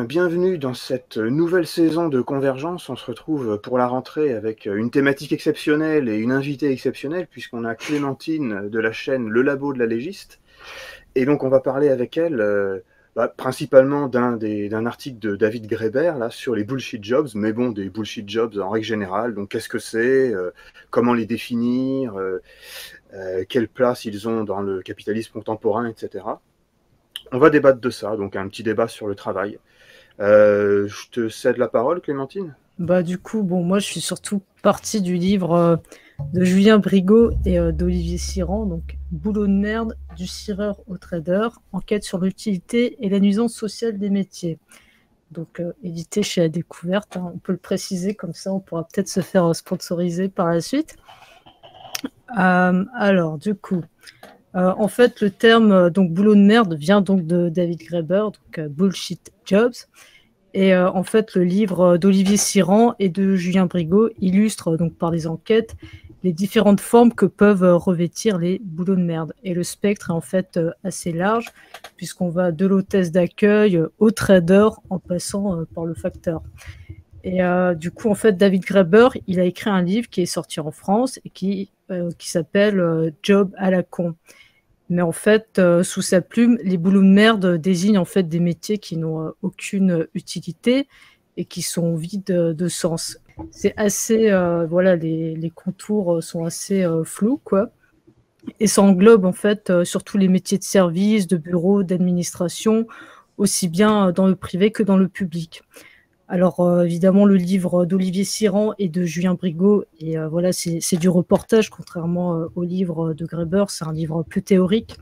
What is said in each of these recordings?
bienvenue dans cette nouvelle saison de Convergence. On se retrouve pour la rentrée avec une thématique exceptionnelle et une invitée exceptionnelle, puisqu'on a Clémentine de la chaîne Le Labo de la Légiste. Et donc on va parler avec elle principalement d'un article de David Graeber là, sur les bullshit jobs, mais bon, des bullshit jobs en règle générale. Donc qu'est-ce que c'est, comment les définir, quelle place ils ont dans le capitalisme contemporain, etc. On va débattre de ça, donc un petit débat sur le travail. Je te cède la parole, Clémentine. Du coup, moi, je suis surtout partie du livre de Julien Brigaut et d'Olivier Cyran, donc Boulot de merde, du cireur au trader, enquête sur l'utilité et la nuisance sociale des métiers. Donc, édité chez La Découverte, hein, on peut le préciser, comme ça, on pourra peut-être se faire sponsoriser par la suite. Alors, du coup, en fait, le terme donc boulot de merde vient donc de David Graeber, donc bullshit jobs. Et en fait, le livre d'Olivier Cyran et de Julien Brigaut illustre donc par des enquêtes les différentes formes que peuvent revêtir les boulots de merde. Et le spectre est en fait assez large, puisqu'on va de l'hôtesse d'accueil au trader en passant par le facteur. Et du coup, en fait, David Graeber, il a écrit un livre qui est sorti en France et qui s'appelle Job à la con. Mais en fait, sous sa plume, les boulots de merde désignent en fait des métiers qui n'ont aucune utilité et qui sont vides de sens. C'est assez, les contours sont assez flous, quoi. Et ça englobe en fait surtout les métiers de service, de bureau, d'administration, aussi bien dans le privé que dans le public. Alors évidemment, le livre d'Olivier Cyran et de Julien Brigaut, et c'est du reportage, contrairement au livre de Graeber, c'est un livre plus théorique.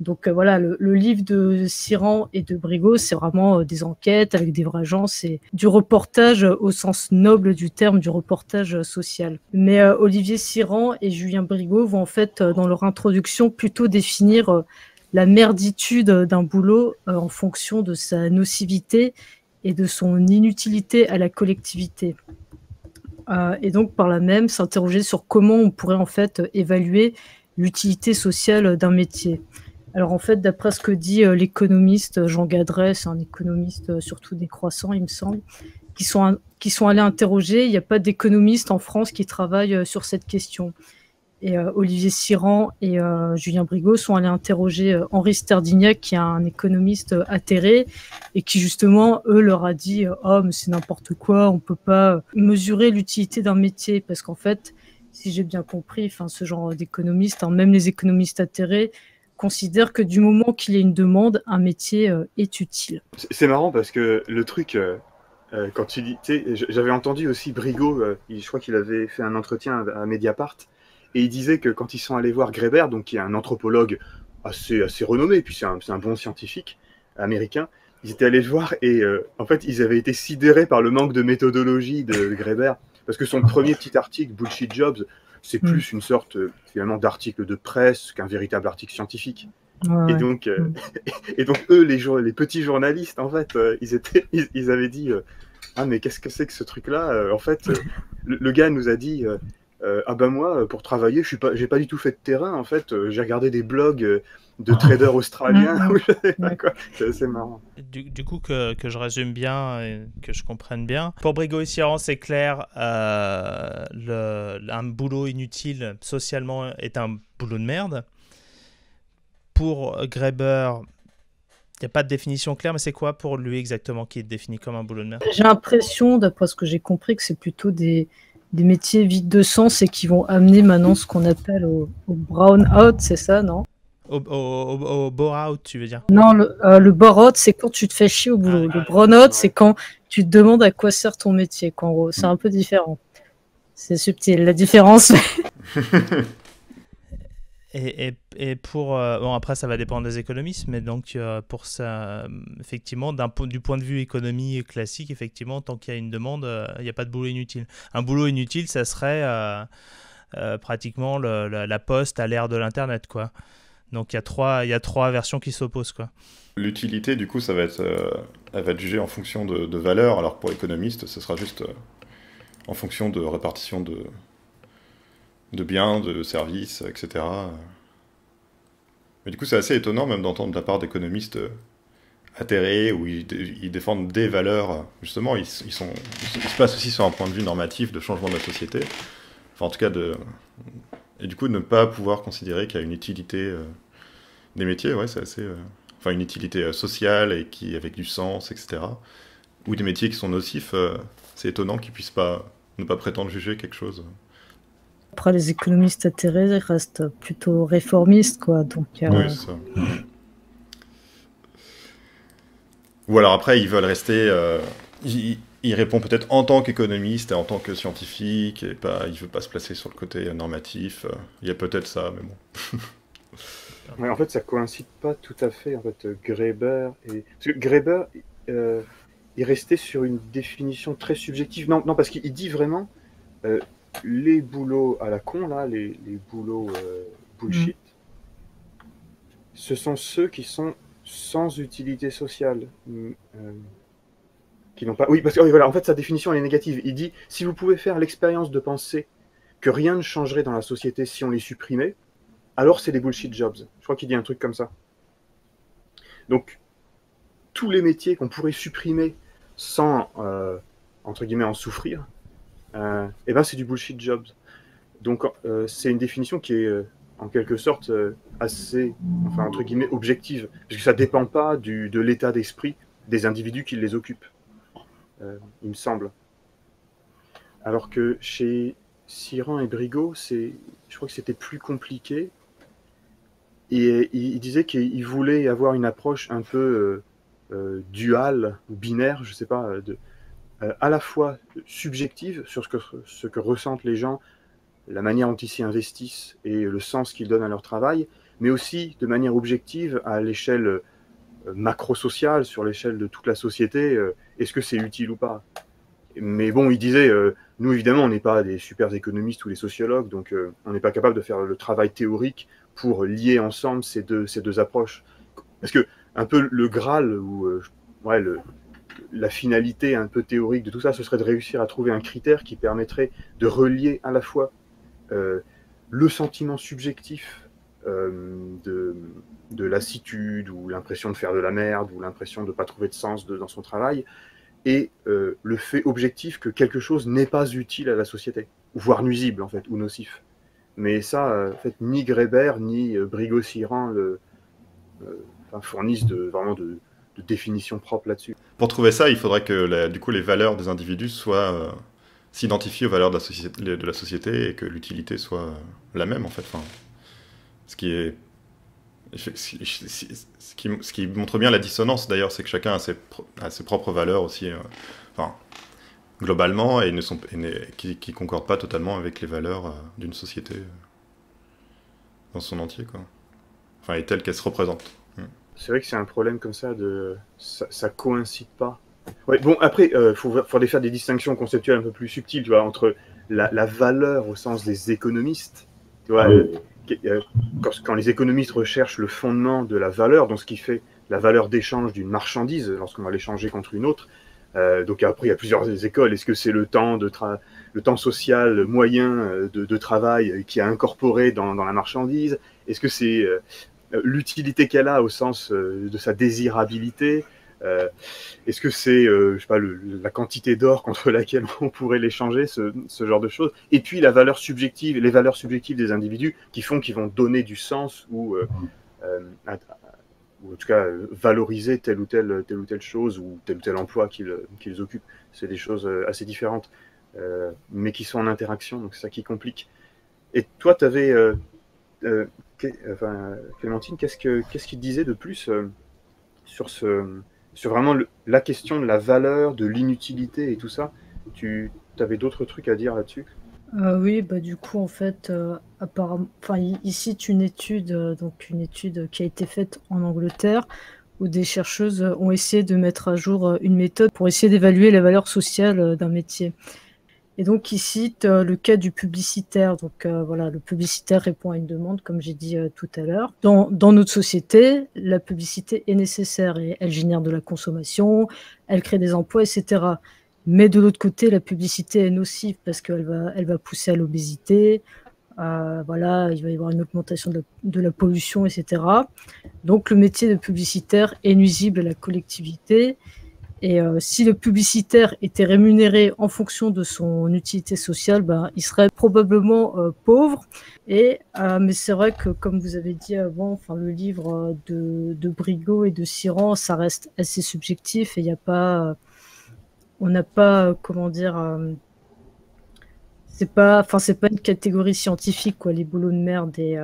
Donc le livre de Cyran et de Brigaut, c'est vraiment des enquêtes avec des vrais gens, c'est du reportage au sens noble du terme, du reportage social. Mais Olivier Cyran et Julien Brigaut vont en fait, dans leur introduction, plutôt définir la merditude d'un boulot en fonction de sa nocivité et de son inutilité à la collectivité. Et donc, par là même, s'interroger sur comment on pourrait en fait évaluer l'utilité sociale d'un métier. Alors en fait, d'après ce que dit l'économiste Jean Gadret, c'est un économiste surtout décroissant, il me semble, qui sont allés interroger. Il n'y a pas d'économistes en France qui travaillent sur cette question. Et Olivier Cyran et Julien Brigaut sont allés interroger Henri Sterdignac, qui est un économiste atterré, et qui justement, eux, leur a dit « Oh, mais c'est n'importe quoi, on peut pas mesurer l'utilité d'un métier », parce qu'en fait, si j'ai bien compris, ce genre d'économistes, même les économistes atterrés, considèrent que du moment qu'il y a une demande, un métier est utile. C'est marrant parce que le truc, quand tu dis, tu sais, j'avais entendu aussi Brigaut, je crois qu'il avait fait un entretien à Mediapart, et il disait que quand ils sont allés voir Graeber, donc qui est un anthropologue assez renommé, puis c'est un bon scientifique américain, ils étaient allés le voir et en fait ils avaient été sidérés par le manque de méthodologie de Graeber, parce que son premier petit article, Bullshit Jobs, c'est plus une sorte finalement d'article de presse qu'un véritable article scientifique. Ouais, Et ouais. donc, et donc eux, les petits journalistes, en fait, ils avaient dit ah mais qu'est-ce que c'est que ce truc-là? En fait, le gars nous a dit ah ben moi, pour travailler, j'ai pas du tout fait de terrain. En fait, j'ai regardé des blogs de traders australiens ou je sais pas quoi. C'est assez marrant. Du coup, que je résume bien et que je comprenne bien. Pour Brigaut et Cyran, c'est clair, un boulot inutile socialement est un boulot de merde. Pour Graeber, il n'y a pas de définition claire, mais c'est quoi pour lui exactement qui est défini comme un boulot de merde? J'ai l'impression, d'après ce que j'ai compris, que c'est plutôt des métiers vides de sens et qui vont amener maintenant ce qu'on appelle au brown out, c'est ça, non? Au bore-out, tu veux dire? Non, le bore-out, c'est quand tu te fais chier au boulot. Le brown-out, c'est quand tu te demandes à quoi sert ton métier, qu'en gros. C'est un peu différent. C'est subtil, la différence. Et pour... bon, après, ça va dépendre des économistes, mais donc, pour ça, effectivement, du point de vue économie classique, effectivement, tant qu'il y a une demande, il n'y a pas de boulot inutile. Un boulot inutile, ça serait pratiquement la poste à l'ère de l'Internet, quoi. Donc, il y a trois versions qui s'opposent, quoi. L'utilité, du coup, elle va être jugée en fonction de valeur, alors que pour l'économiste, ce sera juste en fonction de répartition de biens, de services, etc. Mais du coup, c'est assez étonnant même d'entendre de la part d'économistes atterrés, où ils défendent des valeurs, justement, ils se placent aussi sur un point de vue normatif de changement de la société, enfin en tout cas et du coup ne pas pouvoir considérer qu'il y a une utilité des métiers, ouais, c'est assez... Enfin une utilité sociale et avec du sens, etc. Ou des métiers qui sont nocifs, c'est étonnant qu'ils puissent ne pas prétendre juger quelque chose. Après, les économistes atterrés restent plutôt réformistes, quoi. Donc, oui, c'est ça. Ou alors après, ils veulent rester... il répond peut-être en tant qu'économiste et en tant que scientifique, et il ne veut pas se placer sur le côté normatif. Il y a peut-être ça, mais bon. Ouais, en fait, ça coïncide pas tout à fait, en fait, Graeber et... Parce que Graeber, il restait sur une définition très subjective. Non, parce qu'il dit vraiment les boulots à la con, là, les boulots bullshit, ce sont ceux qui sont sans utilité sociale. Qui n'ont pas... Oui, parce que voilà, en fait, sa définition elle est négative. Il dit, si vous pouvez faire l'expérience de penser que rien ne changerait dans la société si on les supprimait, alors c'est des bullshit jobs. Je crois qu'il dit un truc comme ça. Donc, tous les métiers qu'on pourrait supprimer sans, entre guillemets, en souffrir, eh ben c'est du bullshit jobs. Donc, c'est une définition qui est, en quelque sorte, assez, enfin, entre guillemets, objective, parce que ça ne dépend pas de l'état d'esprit des individus qui les occupent, il me semble. Alors que chez Siran et Brigot, je crois que c'était plus compliqué. Et il disait qu'il voulait avoir une approche un peu duale ou binaire, je ne sais pas, à la fois subjective sur ce que ressentent les gens, la manière dont ils s'y investissent et le sens qu'ils donnent à leur travail, mais aussi de manière objective à l'échelle macro-sociale, sur l'échelle de toute la société, est-ce que c'est utile ou pas? Mais bon, il disait, nous évidemment, on n'est pas des super économistes ou des sociologues, donc on n'est pas capable de faire le travail théorique pour lier ensemble ces deux approches. Parce que un peu le Graal, ou la finalité un peu théorique de tout ça, ce serait de réussir à trouver un critère qui permettrait de relier à la fois le sentiment subjectif de lassitude, ou l'impression de faire de la merde, ou l'impression de ne pas trouver de sens dans son travail, et le fait objectif que quelque chose n'est pas utile à la société, voire nuisible en fait, ou nocif. Mais ça, en fait, ni Graeber ni Brigot-Siran fournissent vraiment de définitions propres là-dessus. Pour trouver ça, il faudrait que du coup les valeurs des individus s'identifient aux valeurs de la société et que l'utilité soit la même en fait. Enfin, ce qui montre bien la dissonance d'ailleurs, c'est que chacun a ses propres valeurs aussi, globalement, et qui concordent pas totalement avec les valeurs d'une société dans son entier, quoi. Enfin, et telle qu'elle se représente. C'est vrai que c'est un problème comme ça, ça coïncide pas. Ouais, bon, après, faudrait faire des distinctions conceptuelles un peu plus subtiles, tu vois, entre la valeur au sens des économistes, tu vois, quand les économistes recherchent le fondement de la valeur, donc ce qui fait la valeur d'échange d'une marchandise lorsqu'on va l'échanger contre une autre. Donc après, il y a plusieurs écoles. Est-ce que c'est le temps social moyen de travail qui est incorporé dans la marchandise? Est-ce que c'est l'utilité qu'elle a au sens de sa désirabilité? Est-ce que c'est je sais pas, la quantité d'or contre laquelle on pourrait l'échanger, ce genre de choses? Et puis les valeurs subjectives des individus qui vont donner du sens ou en tout cas valoriser telle ou telle chose ou tel emploi qu'ils occupent. C'est des choses assez différentes, mais qui sont en interaction, donc c'est ça qui complique. Et toi, tu avais Clémentine, qu'est-ce qu'il disait de plus sur vraiment la question de la valeur, de l'inutilité et tout ça? Tu avais d'autres trucs à dire là-dessus? Oui, bah du coup, en fait, apparemment, il cite une étude, une étude qui a été faite en Angleterre, où des chercheuses ont essayé de mettre à jour une méthode pour essayer d'évaluer la valeur sociale d'un métier. Et donc, il cite le cas du publicitaire. Donc, voilà, le publicitaire répond à une demande, comme j'ai dit tout à l'heure. Dans notre société, la publicité est nécessaire et elle génère de la consommation, elle crée des emplois, etc. Mais de l'autre côté, la publicité est nocive parce qu'elle va pousser à l'obésité, Voilà, il va y avoir une augmentation de la pollution, etc. Donc, le métier de publicitaire est nuisible à la collectivité. Et si le publicitaire était rémunéré en fonction de son utilité sociale, ben, il serait probablement pauvre. Mais c'est vrai que, comme vous avez dit avant, le livre de Brigot et de Siran, ça reste assez subjectif et il n'y a pas, on n'a pas, comment dire, c'est pas une catégorie scientifique, quoi, les boulots de merde. Et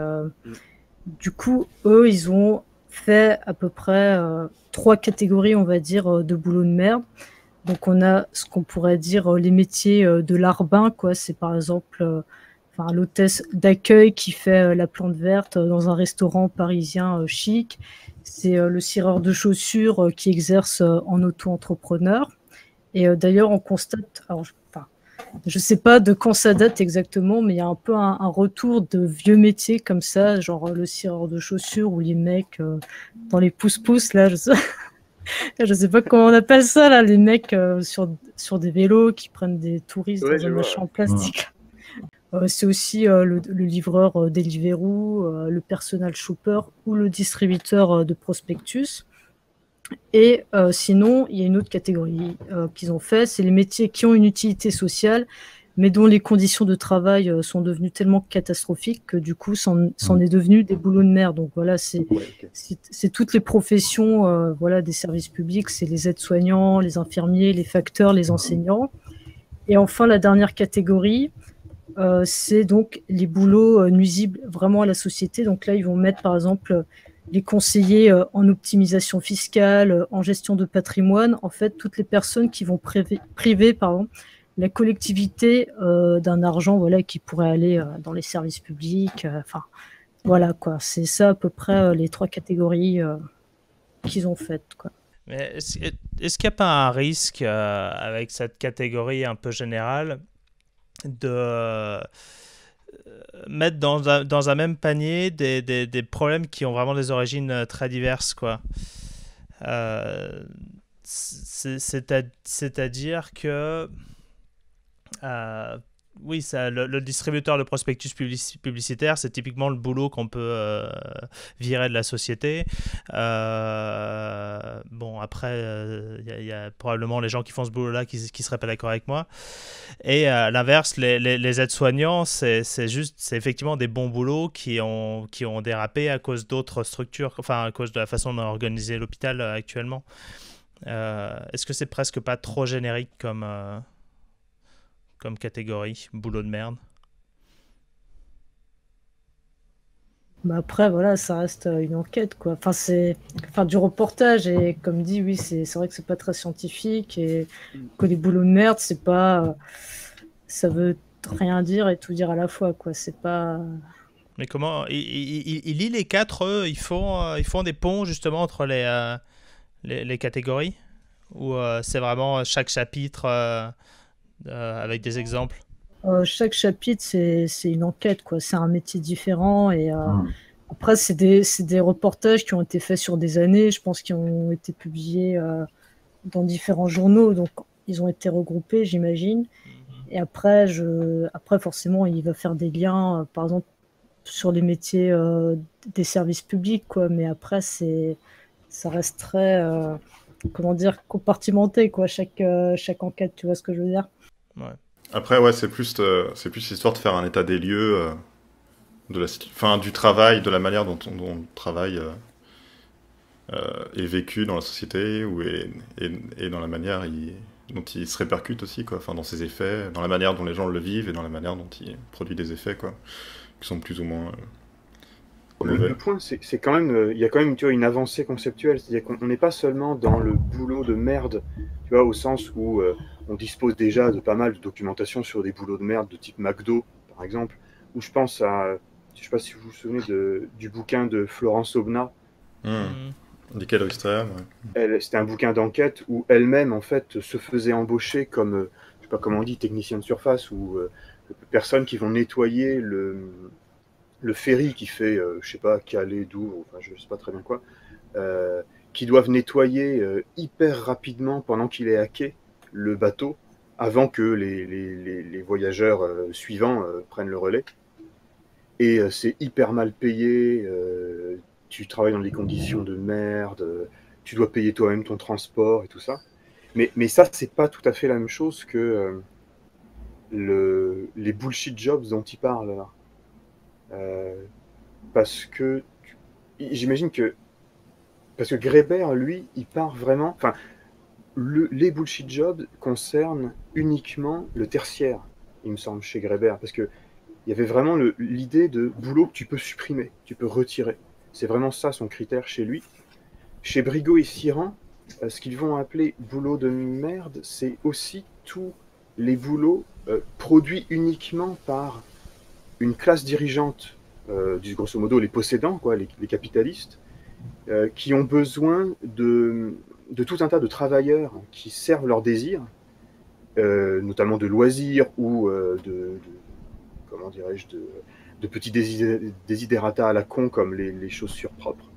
du coup, eux, ils ont fait à peu près 3 catégories, on va dire, de boulots de merde. Donc, on a ce qu'on pourrait dire les métiers de larbin, quoi. C'est par exemple l'hôtesse d'accueil qui fait la plante verte dans un restaurant parisien chic. C'est le cireur de chaussures qui exerce en auto-entrepreneur. Et d'ailleurs, on constate, alors, je sais pas de quand ça date exactement, mais il y a un peu un retour de vieux métiers comme ça, genre le cireur de chaussures ou les mecs dans les pousse-pousse, là, je sais pas comment on appelle ça, là, les mecs sur des vélos qui prennent des touristes dans un machin en plastique. C'est aussi le livreur Deliveroo, le personal shopper ou le distributeur de prospectus. Et sinon, il y a une autre catégorie qu'ils ont fait, c'est les métiers qui ont une utilité sociale, mais dont les conditions de travail sont devenues tellement catastrophiques que du coup, c'en est devenu des boulots de merde. Donc voilà, c'est toutes les professions des services publics, c'est les aides-soignants, les infirmiers, les facteurs, les enseignants. Et enfin, la dernière catégorie, c'est donc les boulots nuisibles vraiment à la société. Donc là, ils vont mettre par exemple les conseillers en optimisation fiscale, en gestion de patrimoine, en fait, toutes les personnes qui vont priver la collectivité d'un argent qui pourrait aller dans les services publics. Voilà, quoi. C'est ça à peu près les 3 catégories qu'ils ont faites, quoi. Mais est-ce qu'il n'y a pas un risque avec cette catégorie un peu générale de mettre dans un même panier des problèmes qui ont vraiment des origines très diverses, quoi. C'est-à-dire que oui, le distributeur de prospectus publicitaire, c'est typiquement le boulot qu'on peut virer de la société. Bon, après, il y a probablement les gens qui font ce boulot-là qui ne seraient pas d'accord avec moi. Et à l'inverse, les aides-soignants, c'est effectivement des bons boulots qui ont dérapé à cause d'autres structures, à cause de la façon d'organiser l'hôpital actuellement. Est-ce que c'est presque pas trop générique comme catégorie, boulot de merde? Après, voilà, ça reste une enquête, quoi. C'est du reportage et comme dit, oui, c'est vrai que c'est pas très scientifique et que les boulots de merde, c'est pas, ça veut rien dire et tout dire à la fois, quoi. C'est pas. Mais comment ils lisent les 4, eux, ils font des ponts justement entre les catégories, ou c'est vraiment chaque chapitre avec des exemples? Chaque chapitre, c'est une enquête, quoi. C'est un métier différent et après, c'est des reportages qui ont été faits sur des années, je pense, qui ont été publiés dans différents journaux, donc ils ont été regroupés, j'imagine. Et après, forcément, il va faire des liens, par exemple, sur les métiers des services publics, quoi. Mais après, ça reste très, comment dire, compartimenté, quoi. Chaque enquête, tu vois ce que je veux dire? Ouais. Après, ouais, c'est plus histoire de faire un état des lieux du travail, de la manière dont le travail est vécu dans la société et dans la manière dont il se répercute aussi, quoi. Dans ses effets, dans la manière dont les gens le vivent et dans la manière dont il produit des effets, quoi, qui sont plus ou moins mauvais. Le point, c'est quand même, il y a quand même, tu vois, une avancée conceptuelle, c'est-à-dire qu'on n'est pas seulement dans le boulot de merde, tu vois, au sens où on dispose déjà de pas mal de documentation sur des boulots de merde de type McDo, par exemple, où je pense à, je sais pas si vous vous souvenez du bouquin de Florence Aubenas. Desquels extrêmes, ouais. C'était un bouquin d'enquête où elle-même, en fait, se faisait embaucher comme, je sais pas comment on dit, technicien de surface ou personnes qui vont nettoyer le ferry qui fait, je sais pas, Calais, Douvres, enfin je sais pas très bien quoi, qui doivent nettoyer hyper rapidement pendant qu'il est à quai le bateau, avant que les voyageurs suivants prennent le relais. et c'est hyper mal payé, tu travailles dans des conditions de merde, tu dois payer toi-même ton transport et tout ça. Mais ça, c'est pas tout à fait la même chose que les bullshit jobs dont il parle là. Parce que j'imagine que parce que Graeber, lui, il part vraiment. Enfin, les bullshit jobs concernent uniquement le tertiaire, il me semble, chez Graeber, parce que il y avait vraiment l'idée de boulot que tu peux supprimer, tu peux retirer. C'est vraiment ça son critère chez lui. Chez Brigot et Siran, ce qu'ils vont appeler boulot de merde, c'est aussi tous les boulots produits uniquement par une classe dirigeante, grosso modo les possédants, quoi, les capitalistes, qui ont besoin de tout un tas de travailleurs qui servent leurs désirs, notamment de loisirs ou comment dirais-je, de petits desiderata à la con comme les chaussures propres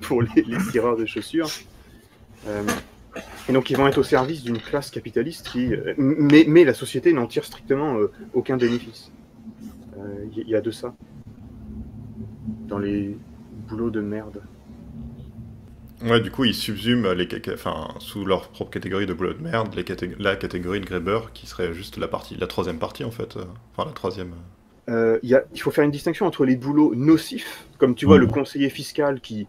pour les tireurs de chaussures. Et donc ils vont être au service d'une classe capitaliste mais la société n'en tire strictement aucun bénéfice. Il y a de ça dans les boulots de merde. Ouais, du coup, ils subsument sous leur propre catégorie de boulot de merde, la catégorie de Graeber, qui serait juste la troisième partie, en fait. Enfin, la troisième... Il faut faire une distinction entre les boulots nocifs, comme tu vois le conseiller fiscal qui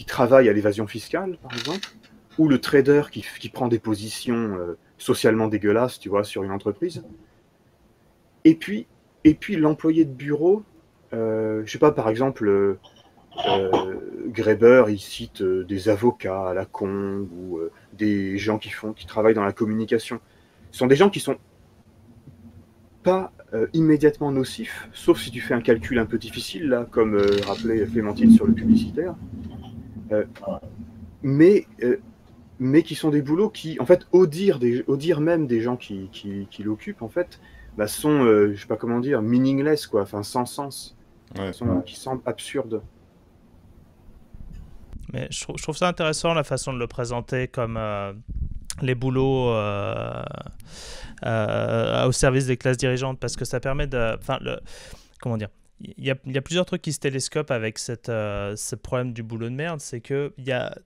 travaille à l'évasion fiscale, par exemple, ou le trader qui prend des positions socialement dégueulasses, tu vois, sur une entreprise. Et puis l'employé de bureau, je sais pas, par exemple... Graeber, il cite des avocats à la con ou des gens qui travaillent dans la communication. Ce sont des gens qui sont pas immédiatement nocifs, sauf si tu fais un calcul un peu difficile, là, comme rappelait Clémentine sur le publicitaire, mais qui sont des boulots qui, en fait, au dire même des gens qui l'occupent, en fait, bah, sont, je sais pas comment dire, meaningless, quoi, enfin sans sens, qui semblent absurdes. Mais je trouve ça intéressant la façon de le présenter comme les boulots au service des classes dirigeantes, parce que ça permet de... comment dire, il y a plusieurs trucs qui se télescopent avec ce problème du boulot de merde, c'est qu'il y a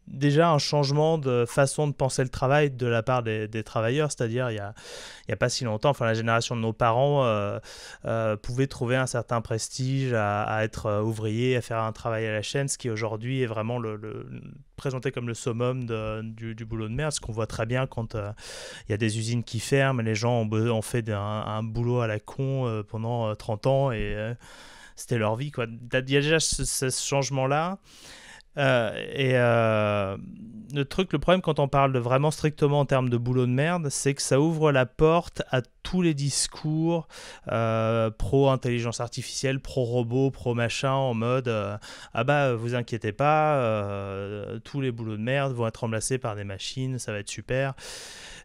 déjà un changement de façon de penser le travail de la part des travailleurs, c'est-à-dire il y a pas si longtemps, enfin la génération de nos parents pouvait trouver un certain prestige à être ouvrier, à faire un travail à la chaîne, ce qui aujourd'hui est vraiment présenté comme le summum du boulot de merde, ce qu'on voit très bien quand il y a des usines qui ferment, les gens ont fait un boulot à la con pendant 30 ans et c'était leur vie, quoi. Il y a déjà ce changement-là. Le problème quand on parle de vraiment strictement en termes de boulot de merde, c'est que ça ouvre la porte à tous les discours pro-intelligence artificielle, pro-robot, pro-machin, en mode vous inquiétez pas, tous les boulots de merde vont être remplacés par des machines, ça va être super.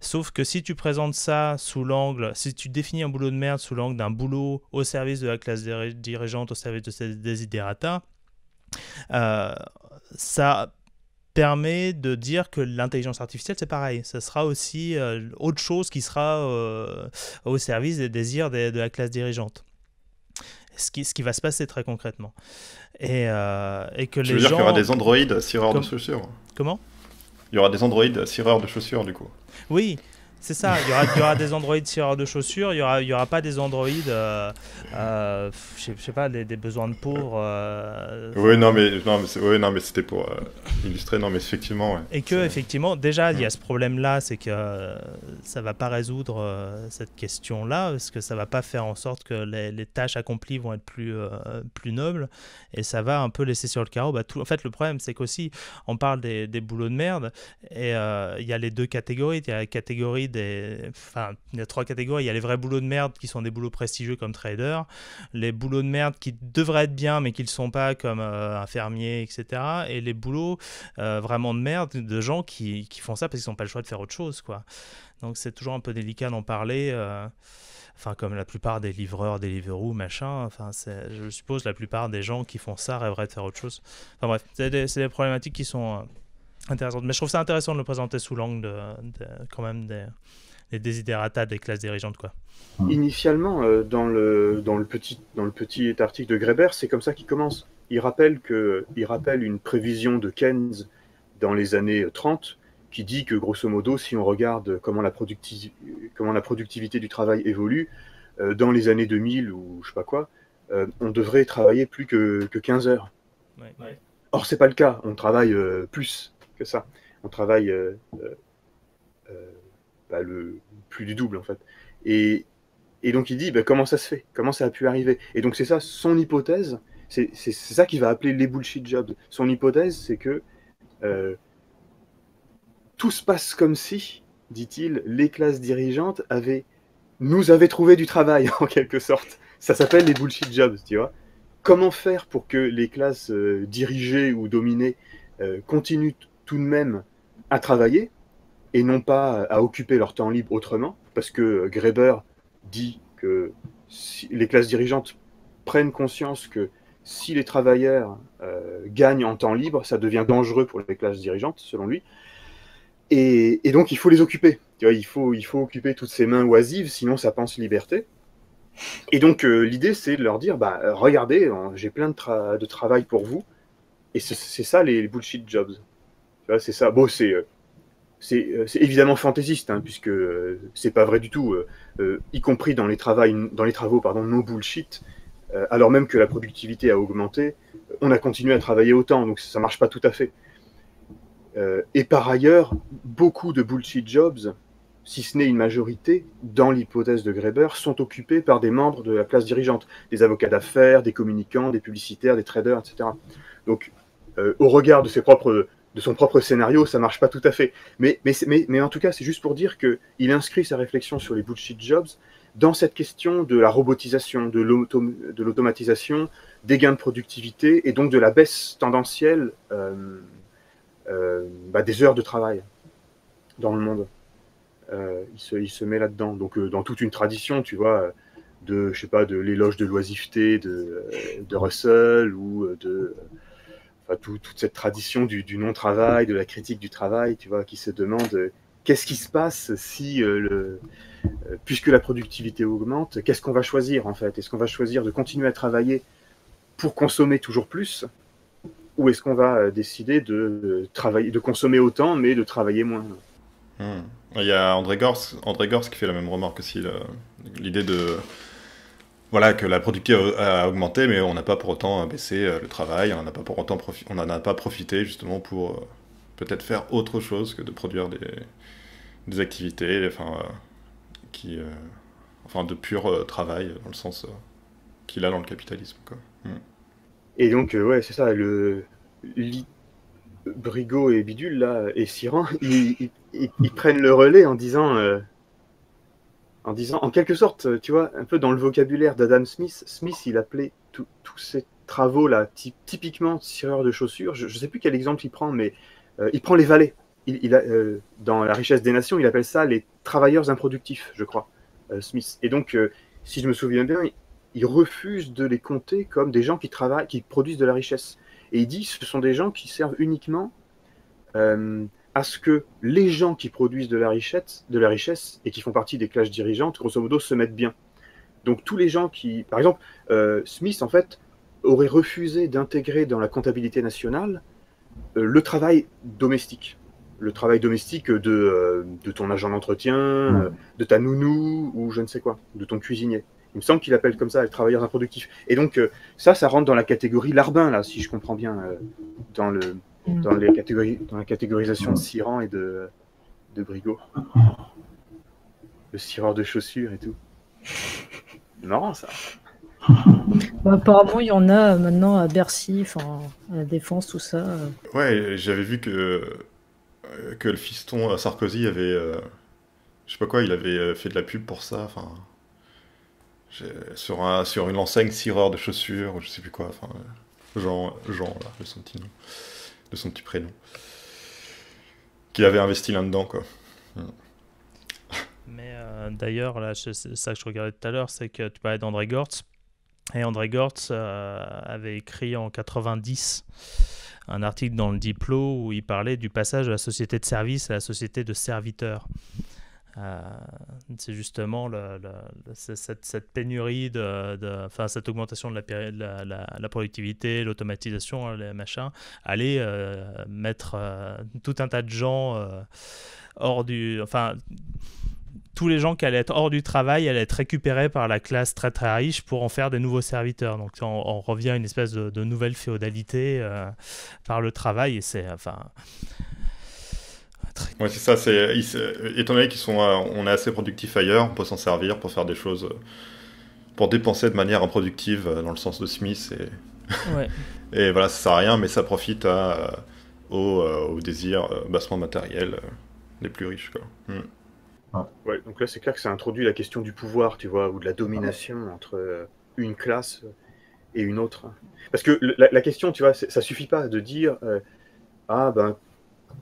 Sauf que si tu présentes ça si tu définis un boulot de merde sous l'angle d'un boulot au service de la classe dirigeante, au service de ses desiderata, ça permet de dire que l'intelligence artificielle, c'est pareil. Ça sera aussi autre chose qui sera au service des désirs de la classe dirigeante. Ce qui va se passer très concrètement. Et que tu veux dire qu'il y aura des androïdes cireurs de chaussures? Comment? Il y aura des androïdes cireurs de chaussures, du coup. Oui, c'est ça. Il y aura des androïdes cireurs de chaussures. Il y aura pas des androïdes, je sais pas, des besoins de pauvres. Oui, non, mais c'était pour illustrer. Non, mais effectivement, ouais. Et que effectivement, déjà, il y a ce problème-là, c'est que ça va pas résoudre cette question-là, parce que ça va pas faire en sorte que les tâches accomplies vont être plus nobles, et ça va un peu laisser sur le carreau. En fait, le problème, c'est qu'aussi, on parle des boulots de merde, et il y a les deux catégories. Il y a la catégorie il y a trois catégories. Il y a les vrais boulots de merde qui sont des boulots prestigieux comme trader, les boulots de merde qui devraient être bien mais qui ne le sont pas comme un fermier, etc. Et les boulots vraiment de merde de gens qui font ça parce qu'ils n'ont pas le choix de faire autre chose, quoi. Donc c'est toujours un peu délicat d'en parler. Comme la plupart des livreurs, des Deliveroo, machin. Je suppose la plupart des gens qui font ça rêveraient de faire autre chose. Enfin bref, c'est des problématiques qui sont... intéressante. Mais je trouve ça intéressant de le présenter sous l'angle quand même les desiderata des classes dirigeantes, quoi. Initialement, dans le petit article de Graeber, c'est comme ça qu'il commence. Il rappelle une prévision de Keynes dans les années 30 qui dit que, grosso modo, si on regarde comment la productivité du travail évolue, dans les années 2000 ou je sais pas quoi, on devrait travailler plus que 15 heures. Ouais. Or, c'est pas le cas. On travaille plus que ça. On travaille plus du double, en fait. Et donc, il dit, comment ça se fait? Comment ça a pu arriver? Et donc, c'est ça, son hypothèse, c'est ça qu'il va appeler les bullshit jobs. Son hypothèse, c'est que tout se passe comme si, dit-il, les classes dirigeantes nous avaient trouvé du travail, en quelque sorte. Ça s'appelle les bullshit jobs, tu vois. Comment faire pour que les classes dirigées ou dominées continuent tout de même à travailler et non pas à occuper leur temps libre autrement? Parce que Graeber dit que si les classes dirigeantes prennent conscience que si les travailleurs gagnent en temps libre, ça devient dangereux pour les classes dirigeantes, selon lui. Et donc, il faut les occuper. Tu vois, il faut occuper toutes ces mains oisives, sinon ça pense liberté. Et donc, l'idée, c'est de leur dire, regardez, j'ai plein de travail pour vous. Et c'est ça, les bullshit jobs. Tu vois, c'est ça. Bon, c'est évidemment fantaisiste, hein, puisque c'est pas vrai du tout, y compris dans les travaux non bullshit, alors même que la productivité a augmenté, on a continué à travailler autant, donc ça marche pas tout à fait. Et par ailleurs, beaucoup de bullshit jobs, si ce n'est une majorité, dans l'hypothèse de Graeber, sont occupés par des membres de la classe dirigeante, des avocats d'affaires, des communicants, des publicitaires, des traders, etc. Donc, au regard de son propre scénario, ça marche pas tout à fait. Mais en tout cas, c'est juste pour dire qu'il inscrit sa réflexion sur les bullshit jobs dans cette question de la robotisation, de l'automatisation, des gains de productivité et donc de la baisse tendancielle des heures de travail dans le monde. Il se met là-dedans. Donc, dans toute une tradition, tu vois, de l'éloge de l'oisiveté de Russell ou toute cette tradition du non-travail, de la critique du travail, tu vois, qui se demande qu'est-ce qui se passe si, puisque la productivité augmente, qu'est-ce qu'on va choisir en fait? Est-ce qu'on va choisir de continuer à travailler pour consommer toujours plus, ou est-ce qu'on va décider de consommer autant, mais de travailler moins? Il y a André Gors qui fait la même remarque aussi, l'idée de que la productivité a augmenté, mais on n'a pas pour autant baissé le travail, on n'en a pas profité justement pour peut-être faire autre chose que de produire des activités, de pur travail dans le sens qu'il a dans le capitalisme, quoi. Et donc c'est ça, Brigot et Bidule là, et Siran, ils prennent le relais en disant, en quelque sorte, tu vois, un peu dans le vocabulaire d'Adam Smith. Smith, il appelait tous ces travaux là typiquement cireur de chaussures. Je ne sais plus quel exemple il prend, mais il prend les valets. Dans La richesse des nations, il appelle ça les travailleurs improductifs, je crois, Smith. Et donc, si je me souviens bien, il refuse de les compter comme des gens qui produisent de la richesse. Et il dit ce sont des gens qui servent uniquement à ce que les gens qui produisent de la richesse et qui font partie des classes dirigeantes, grosso modo, se mettent bien. Donc tous les gens qui... Par exemple, Smith, en fait, aurait refusé d'intégrer dans la comptabilité nationale le travail domestique. Le travail domestique de ton agent d'entretien, de ta nounou, ou je ne sais quoi, de ton cuisinier. Il me semble qu'il appelle comme ça les travailleurs improductifs. Et donc, ça rentre dans la catégorie larbin, là, si je comprends bien, dans la catégorisation de Siran et de Brigot. Le cireur de chaussures et tout. Marrant, ça. Apparemment, il y en a maintenant à Bercy, à la Défense, tout ça. Ouais, j'avais vu que le fiston Sarkozy avait... je sais pas quoi, il avait fait de la pub pour ça, sur une enseigne cireur de chaussures, je sais plus quoi, Jean là, de son petit nom, de son petit prénom, qu'il avait investi là-dedans, quoi. Mais d'ailleurs, là, c'est ça que je regardais tout à l'heure, c'est que tu parlais d'André Gortz, et André Gortz avait écrit en 90 un article dans le Diplo où il parlait du passage de la société de service à la société de serviteurs. C'est justement cette pénurie enfin, cette augmentation de la productivité, l'automatisation, les machins, aller mettre tout un tas de gens hors du... Enfin, tous les gens qui allaient être hors du travail allaient être récupérés par la classe très très riche pour en faire des nouveaux serviteurs. Donc on revient à une espèce de nouvelle féodalité par le travail, et c'est... Enfin, ouais, c'est ça. Étant donné on est assez productif ailleurs, on peut s'en servir pour faire des choses, pour dépenser de manière improductive, dans le sens de Smith. Ouais. Et voilà, ça sert à rien, mais ça profite aux désirs bassement matériels des plus riches, quoi. Ouais, donc là, c'est clair que ça introduit la question du pouvoir, tu vois, ou de la domination entre une classe et une autre. Parce que la question, tu vois, ça suffit pas de dire ah ben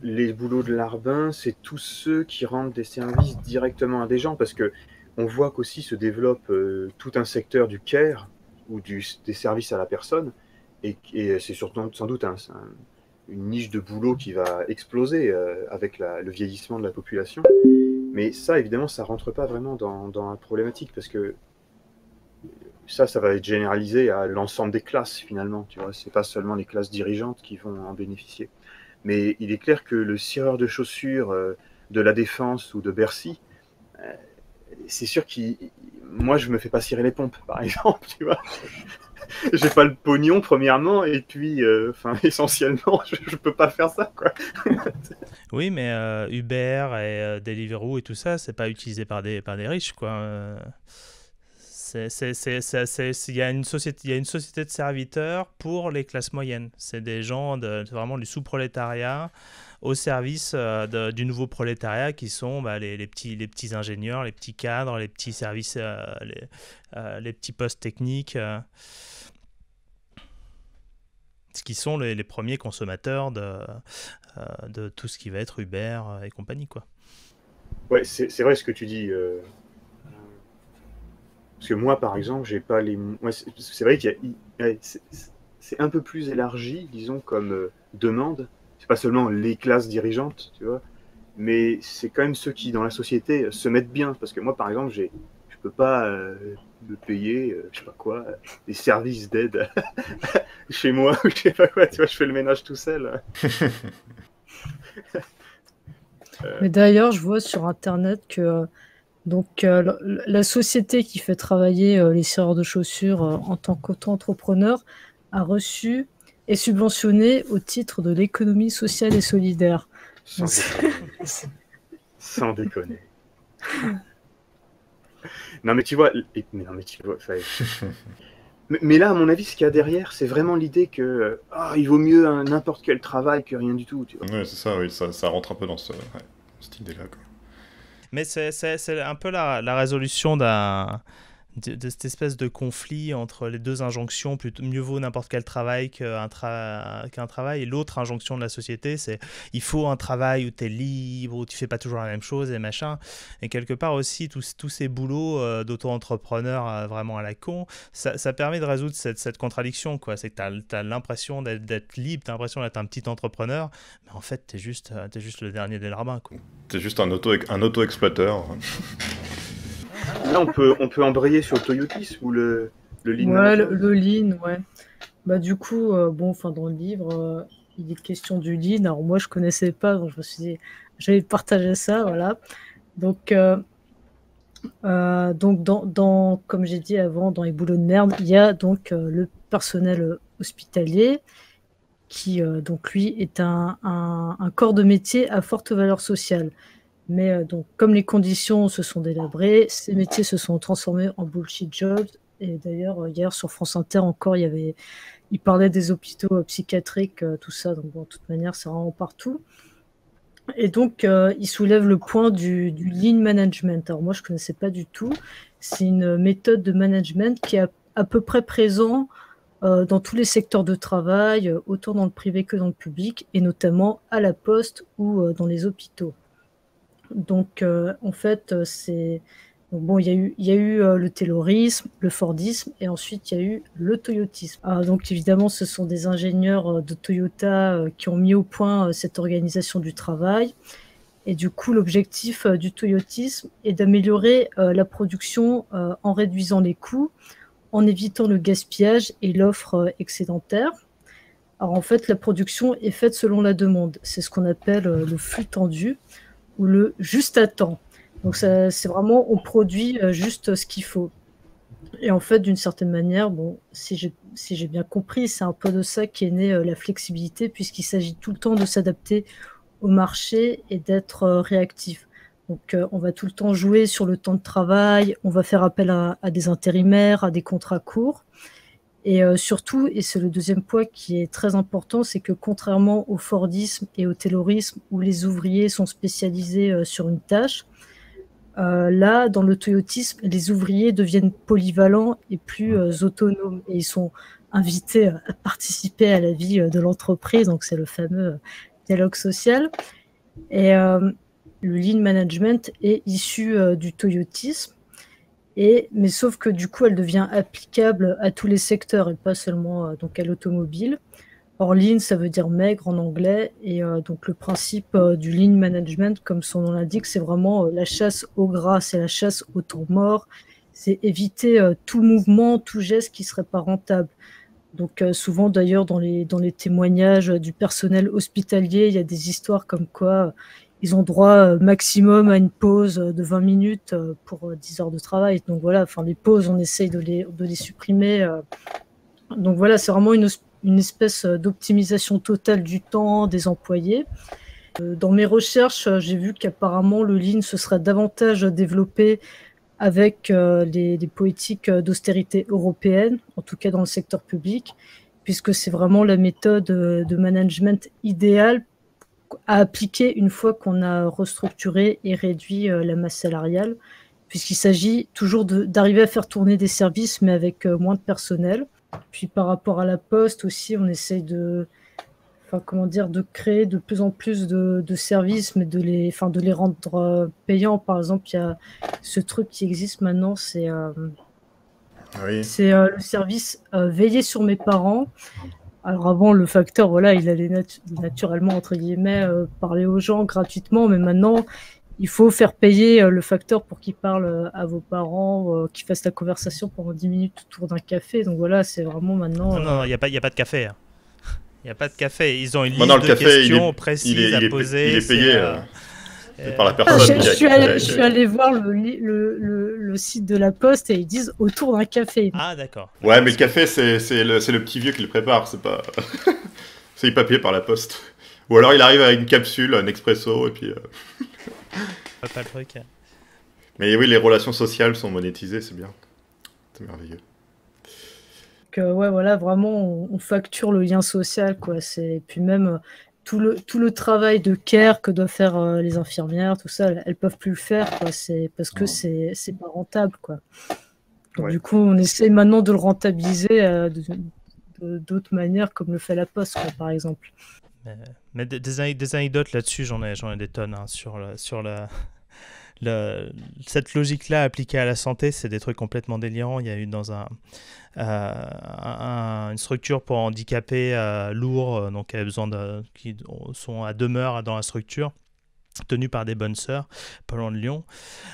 les boulots de Larbin, c'est tous ceux qui rendent des services directement à des gens, parce que on voit qu'aussi se développe tout un secteur du care ou des services à la personne, et c'est surtout sans doute une niche de boulot qui va exploser avec le vieillissement de la population. Mais ça, évidemment, ça rentre pas vraiment dans la problématique, parce que ça va être généralisé à l'ensemble des classes, finalement. Tu vois, c'est pas seulement les classes dirigeantes qui vont en bénéficier. Mais il est clair que le cireur de chaussures de la Défense ou de Bercy, c'est sûr moi, je me fais pas cirer les pompes, par exemple, tu vois. J'ai pas le pognon, premièrement, et puis, essentiellement, je peux pas faire ça, quoi. Oui, mais Uber et Deliveroo et tout ça, c'est pas utilisé par des riches, quoi. Il y a une société de serviteurs pour les classes moyennes. C'est des gens vraiment du sous-prolétariat au service du nouveau prolétariat, qui sont les petits ingénieurs, les petits cadres, les petits services, les petits postes techniques, ce qui sont les premiers consommateurs de tout ce qui va être Uber et compagnie, quoi. Ouais, c'est vrai ce que tu dis. Parce que moi, par exemple, j'ai pas les... Ouais, c'est vrai c'est un peu plus élargi, disons, comme demande. C'est pas seulement les classes dirigeantes, tu vois, mais c'est quand même ceux qui, dans la société, se mettent bien. Parce que moi, par exemple, je peux pas me payer, je sais pas quoi, des services d'aide chez moi, ou je sais pas quoi, tu vois, je fais le ménage tout seul. Mais d'ailleurs, je vois sur Internet que la société qui fait travailler les serreurs de chaussures en tant qu'auto-entrepreneur est subventionnée au titre de l'économie sociale et solidaire. Sans déconner. Non mais tu vois, mais là, à mon avis, ce qu'il y a derrière, c'est vraiment l'idée que il vaut mieux n'importe quel travail que rien du tout. Tu vois. Ouais, c'est ça, oui, ça rentre un peu dans cette idée-là, quoi. Mais c'est un peu la résolution de cette espèce de conflit entre les deux injonctions, mieux vaut n'importe quel travail qu'un travail, et l'autre injonction de la société, c'est il faut un travail où tu es libre, où tu fais pas toujours la même chose et machin. Et quelque part aussi, tous ces boulots d'auto-entrepreneur vraiment à la con, ça permet de résoudre cette contradiction, quoi. C'est que tu as l'impression d'être libre, tu as l'impression d'être un petit entrepreneur, mais en fait, tu es juste le dernier des larbins, quoi. Tu es juste un auto-exploiteur. Là, on peut embrayer sur le toyotisme ou le lean Ouais, management. le lean, ouais. Bah, du coup, dans le livre, il est question du lean. Alors, moi, je connaissais pas, donc je me suis dit, j'allais partager ça, voilà. Donc, comme j'ai dit avant, dans les boulots de merde, il y a donc le personnel hospitalier qui, donc, lui, est un corps de métier à forte valeur sociale. Mais donc, comme les conditions se sont délabrées, ces métiers se sont transformés en bullshit jobs. Et d'ailleurs, hier sur France Inter encore, il parlait des hôpitaux psychiatriques, tout ça. Donc, bon, de toute manière, c'est vraiment partout. Et donc, il soulève le point du lean management. Alors moi, je ne connaissais pas du tout. C'est une méthode de management qui est à peu près présent dans tous les secteurs de travail, autant dans le privé que dans le public, et notamment à la poste ou dans les hôpitaux. Donc, en fait, il y a eu le taylorisme, le fordisme, et ensuite il y a eu le toyotisme. Donc, évidemment, ce sont des ingénieurs de Toyota qui ont mis au point cette organisation du travail. Et du coup, l'objectif du toyotisme est d'améliorer la production en réduisant les coûts, en évitant le gaspillage et l'offre excédentaire. Alors en fait, la production est faite selon la demande. C'est ce qu'on appelle le flux tendu ou le juste à temps. Donc c'est vraiment, on produit juste ce qu'il faut. Et en fait, d'une certaine manière, bon, si j'ai bien compris, c'est un peu de ça qu'est née la flexibilité, puisqu'il s'agit tout le temps de s'adapter au marché et d'être réactif. Donc on va tout le temps jouer sur le temps de travail, on va faire appel à des intérimaires, à des contrats courts. Et surtout, et c'est le deuxième point qui est très important, c'est que contrairement au Fordisme et au Taylorisme, où les ouvriers sont spécialisés sur une tâche, là, dans le toyotisme, les ouvriers deviennent polyvalents et plus autonomes. Et ils sont invités à participer à la vie de l'entreprise, donc c'est le fameux dialogue social. Et le lean management est issu du toyotisme. Mais sauf que du coup, elle devient applicable à tous les secteurs et pas seulement donc à l'automobile. Or, lean, ça veut dire maigre en anglais. Et donc, le principe du lean management, comme son nom l'indique, c'est vraiment la chasse au gras, c'est la chasse au temps mort. C'est éviter tout mouvement, tout geste qui ne serait pas rentable. Donc, souvent, d'ailleurs, dans les témoignages du personnel hospitalier, il y a des histoires comme quoi ils ont droit maximum à une pause de 20 minutes pour 10 heures de travail. Donc voilà, enfin les pauses, on essaye de les supprimer. Donc voilà, c'est vraiment une espèce d'optimisation totale du temps des employés. Dans mes recherches, j'ai vu qu'apparemment le lean se serait davantage développé avec les politiques d'austérité européennes, en tout cas dans le secteur public, puisque c'est vraiment la méthode de management idéale à appliquer une fois qu'on a restructuré et réduit la masse salariale, puisqu'il s'agit toujours d'arriver à faire tourner des services, mais avec moins de personnel. Puis par rapport à la Poste aussi, on essaye de créer de plus en plus de services, mais de les rendre payants. Par exemple, il y a ce truc qui existe maintenant, c'est le service Veiller sur mes parents. Alors avant, le facteur, voilà, il allait naturellement, entre guillemets, parler aux gens gratuitement, mais maintenant, il faut faire payer le facteur pour qu'il parle à vos parents, qu'il fasse la conversation pendant 10 minutes autour d'un café. Donc voilà, c'est vraiment maintenant... Non, il n'y a pas de café. Hein. Il n'y a pas de café. Ils ont une Maintenant, liste de questions précises à poser. Il est payé par la personne. Je suis allé voir le site de la Poste et ils disent autour d'un café. Ah d'accord. Ouais, mais le café, c'est le petit vieux qui le prépare, c'est pas... c'est pas payé par la Poste. Ou alors il arrive avec une capsule, un expresso, et puis... Pas le truc. Mais oui, les relations sociales sont monétisées, c'est bien. C'est merveilleux. Donc, ouais, voilà, vraiment, on facture le lien social, quoi. Puis même... Tout le travail de care que doivent faire les infirmières, tout ça, elles peuvent plus le faire, quoi. C'est parce que c'est pas rentable, quoi. Donc, du coup, on essaie maintenant de le rentabiliser d'autres manières, comme le fait la Poste, quoi, par exemple. Mais des anecdotes là-dessus, j'en ai des tonnes hein, sur cette logique-là appliquée à la santé, c'est des trucs complètement délirants. Il y a eu dans une structure pour handicapés lourds, donc qui sont à demeure dans la structure, tenue par des bonnes sœurs, pas loin de Lyon.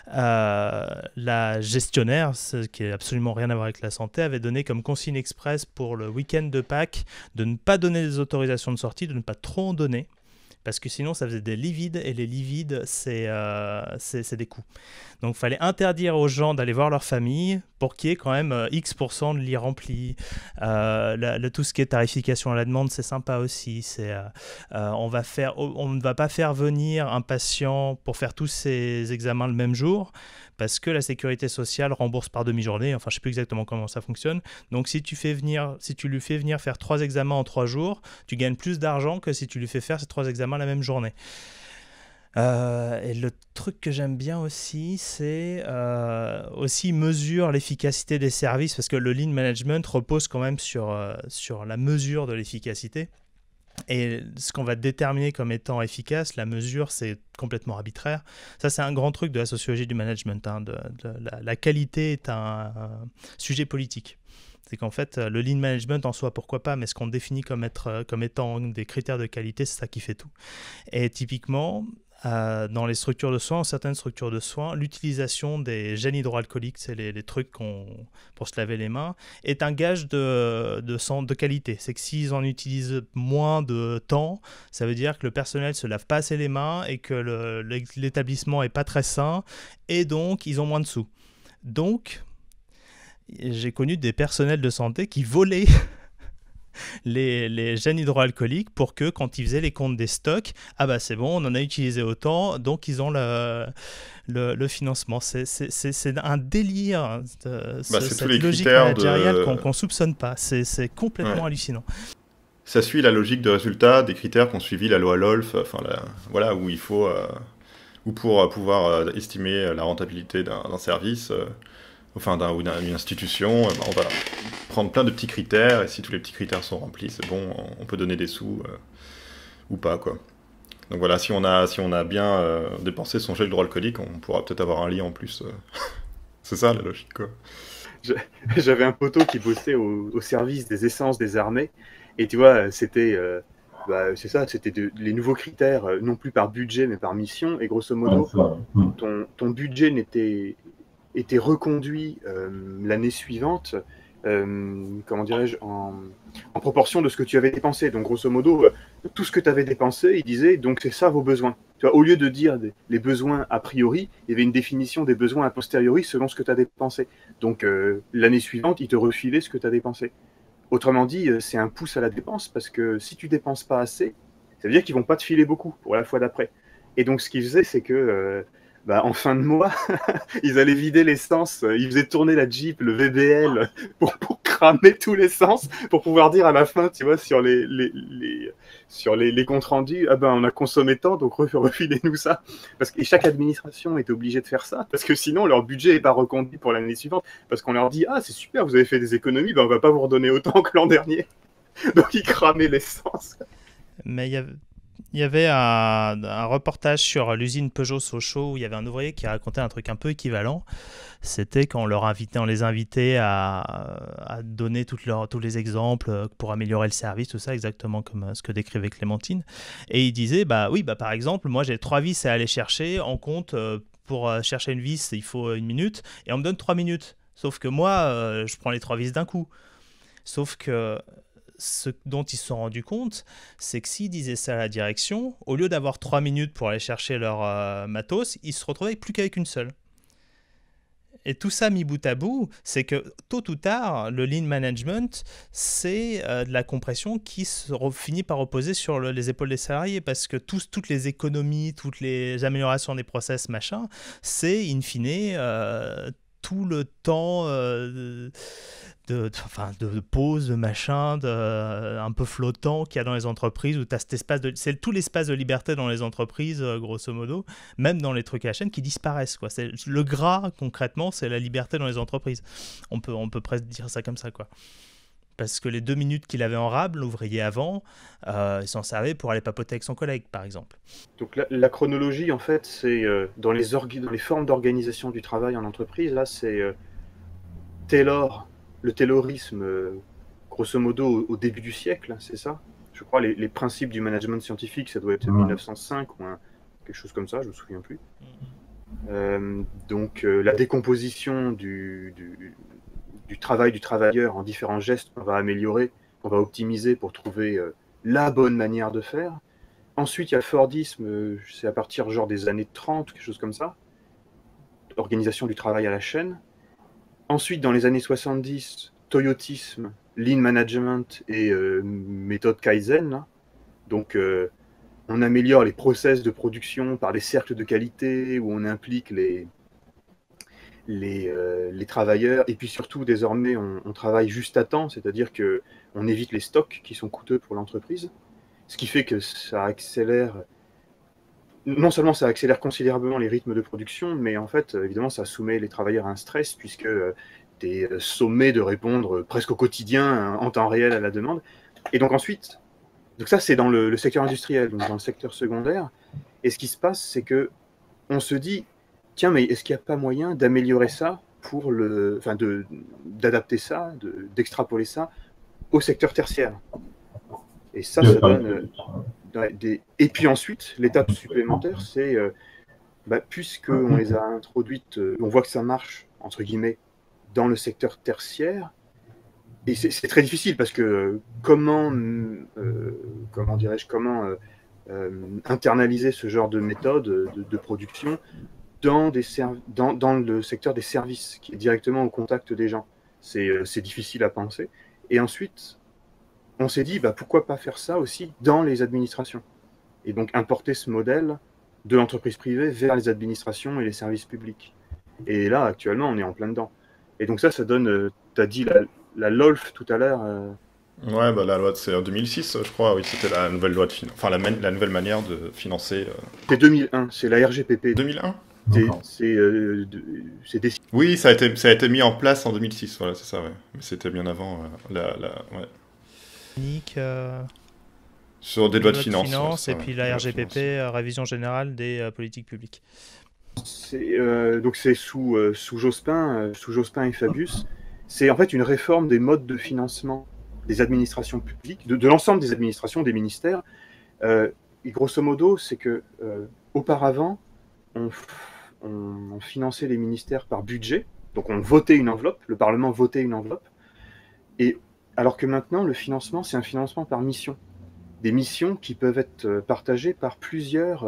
La gestionnaire, ce qui n'a absolument rien à voir avec la santé, avait donné comme consigne express pour le week-end de Pâques de ne pas donner des autorisations de sortie, de ne pas trop en donner, parce que sinon ça faisait des livides, et les livides c'est des coûts. Donc il fallait interdire aux gens d'aller voir leur famille pour qu'il y ait quand même X% de lits remplis. Tout ce qui est tarification à la demande, c'est sympa aussi. On ne va pas faire venir un patient pour faire tous ses examens le même jour, parce que la sécurité sociale rembourse par demi-journée. Enfin, je ne sais plus exactement comment ça fonctionne. Donc, si tu lui fais venir faire 3 examens en 3 jours, tu gagnes plus d'argent que si tu lui fais faire ces 3 examens la même journée. Et le truc que j'aime bien aussi, c'est aussi mesure l'efficacité des services, parce que le lean management repose quand même sur la mesure de l'efficacité. Et ce qu'on va déterminer comme étant efficace, la mesure, c'est complètement arbitraire. Ça, c'est un grand truc de la sociologie du management. Hein, la qualité est un sujet politique. C'est qu'en fait, le lean management en soi, pourquoi pas, mais ce qu'on définit comme étant des critères de qualité, c'est ça qui fait tout. Et typiquement, dans les structures de soins, certaines structures de soins, l'utilisation des gels hydroalcooliques, c'est les trucs pour se laver les mains, est un gage de qualité. C'est que s'ils en utilisent moins de temps, ça veut dire que le personnel se lave pas assez les mains et que l'établissement est pas très sain, et donc ils ont moins de sous. Donc, j'ai connu des personnels de santé qui volaient les gels hydroalcooliques pour que quand ils faisaient les comptes des stocks, ah bah c'est bon, on en a utilisé autant, donc ils ont le financement. C'est un délire, cette logique managériale qu'on soupçonne pas. C'est complètement hallucinant. Ça suit la logique de résultat des critères qu'ont suivi la loi LOLF, voilà, où il faut, où pour pouvoir estimer la rentabilité d'un service, ou d'une institution, on va prendre plein de petits critères, et si tous les petits critères sont remplis, c'est bon, on peut donner des sous ou pas, quoi. Donc voilà, si on a bien dépensé son gel hydroalcoolique, on pourra peut-être avoir un lit en plus. C'est ça la logique, quoi. J'avais un poteau qui bossait au service des essences des armées, et tu vois, c'était c'est ça, c'était les nouveaux critères, non plus par budget mais par mission, et grosso modo, ton budget était reconduit l'année suivante, comment dirais-je, en proportion de ce que tu avais dépensé. Donc grosso modo, tout ce que tu avais dépensé, il disait, donc c'est ça vos besoins. Tu vois, au lieu de dire les besoins a priori, il y avait une définition des besoins a posteriori selon ce que tu as dépensé. Donc l'année suivante, il te refilait ce que tu as dépensé. Autrement dit, c'est un pouce à la dépense, parce que si tu dépenses pas assez, ça veut dire qu'ils vont pas te filer beaucoup pour la fois d'après. Et donc ce qu'ils faisaient, c'est que en fin de mois, ils allaient vider l'essence, ils faisaient tourner la Jeep, le VBL, pour cramer tout l'essence, pour pouvoir dire à la fin, tu vois, sur les comptes rendus, on a consommé tant, donc refilez-nous ça. Et chaque administration était obligée de faire ça, parce que sinon leur budget n'est pas reconduit pour l'année suivante, parce qu'on leur dit, ah c'est super, vous avez fait des économies, on va pas vous redonner autant que l'an dernier. Donc ils cramaient l'essence. Mais il y avait un reportage sur l'usine Peugeot Sochaux où il y avait un ouvrier qui racontait un truc un peu équivalent. C'était quand on les invitait à donner tous les exemples pour améliorer le service, tout ça, exactement comme ce que décrivait Clémentine. Et il disait, par exemple, moi j'ai 3 vis à aller chercher. En compte, pour chercher une vis, il faut 1 minute. Et on me donne 3 minutes. Sauf que moi, je prends les 3 vis d'un coup. Sauf que ce dont ils se sont rendus compte, c'est que s'ils disaient ça à la direction, au lieu d'avoir 3 minutes pour aller chercher leur matos, ils se retrouvaient plus qu'avec une seule. Et tout ça mis bout à bout, c'est que tôt ou tard, le lean management, c'est de la compression qui finit par reposer sur les épaules des salariés, parce que toutes les économies, toutes les améliorations des process, machin, c'est in fine tout le temps de pause, de machin, un peu flottant qu'il y a dans les entreprises, où tu as cet espace c'est tout l'espace de liberté dans les entreprises, grosso modo, même dans les trucs à la chaîne, qui disparaissent, quoi. Le gras, concrètement, c'est la liberté dans les entreprises. On peut presque dire ça comme ça, quoi. Parce que les 2 minutes qu'il avait en rab, l'ouvrier avant, il s'en servait pour aller papoter avec son collègue, par exemple. Donc la chronologie, en fait, c'est dans les formes d'organisation du travail en entreprise, là, c'est le Taylorisme, grosso modo, au début du siècle, c'est ça? Je crois les principes du management scientifique, ça doit être 1905 ou quelque chose comme ça, je me souviens plus. Donc la décomposition du travail du travailleur en différents gestes qu'on va améliorer, qu'on va optimiser pour trouver la bonne manière de faire. Ensuite, il y a le Fordisme, c'est à partir genre des années 30, quelque chose comme ça. Organisation du travail à la chaîne. Ensuite, dans les années 70, Toyotisme, Lean Management et méthode Kaizen. Là. Donc, on améliore les process de production par des cercles de qualité où on implique les travailleurs. Et puis surtout, désormais, on travaille juste à temps, c'est-à-dire qu'on évite les stocks qui sont coûteux pour l'entreprise. Ce qui fait que ça accélère... Non seulement ça accélère considérablement les rythmes de production, mais en fait, évidemment, ça soumet les travailleurs à un stress, puisque tu es sommé de répondre presque au quotidien, en temps réel à la demande. Et donc ensuite, donc ça c'est dans le secteur industriel, donc dans le secteur secondaire. Et ce qui se passe, c'est que on se dit, tiens, mais est-ce qu'il n'y a pas moyen d'améliorer ça, d'adapter ça, d'extrapoler ça au secteur tertiaire? Et ça donne... Et puis ensuite, l'étape supplémentaire, c'est, puisqu'on les a introduites, on voit que ça marche, entre guillemets, dans le secteur tertiaire, et c'est très difficile parce que comment internaliser ce genre de méthode de production dans le secteur des services, qui est directement au contact des gens. C'est difficile à penser. Et ensuite, on s'est dit, pourquoi pas faire ça aussi dans les administrations? Et donc importer ce modèle de l'entreprise privée vers les administrations et les services publics. Et là, actuellement, on est en plein dedans. Et donc ça donne, tu as dit la LOLF tout à l'heure. Ouais, la loi, c'est en 2006, je crois, oui, c'était la nouvelle loi de enfin la nouvelle manière de financer. C'est 2001, c'est la RGPP. 2001 C'est des... Oui, ça a été mis en place en 2006, voilà, c'est ça, ouais. Mais c'était bien avant, ouais. Sur des lois de finances. Et puis la RGPP, révision générale des politiques publiques. Donc c'est sous Jospin et Fabius. C'est en fait une réforme des modes de financement des administrations publiques, de l'ensemble des administrations, des ministères. Et grosso modo, c'est que auparavant, on finançait les ministères par budget, donc on votait une enveloppe, le Parlement votait une enveloppe, et alors que maintenant, le financement, c'est un financement par mission. Des missions qui peuvent être partagées par plusieurs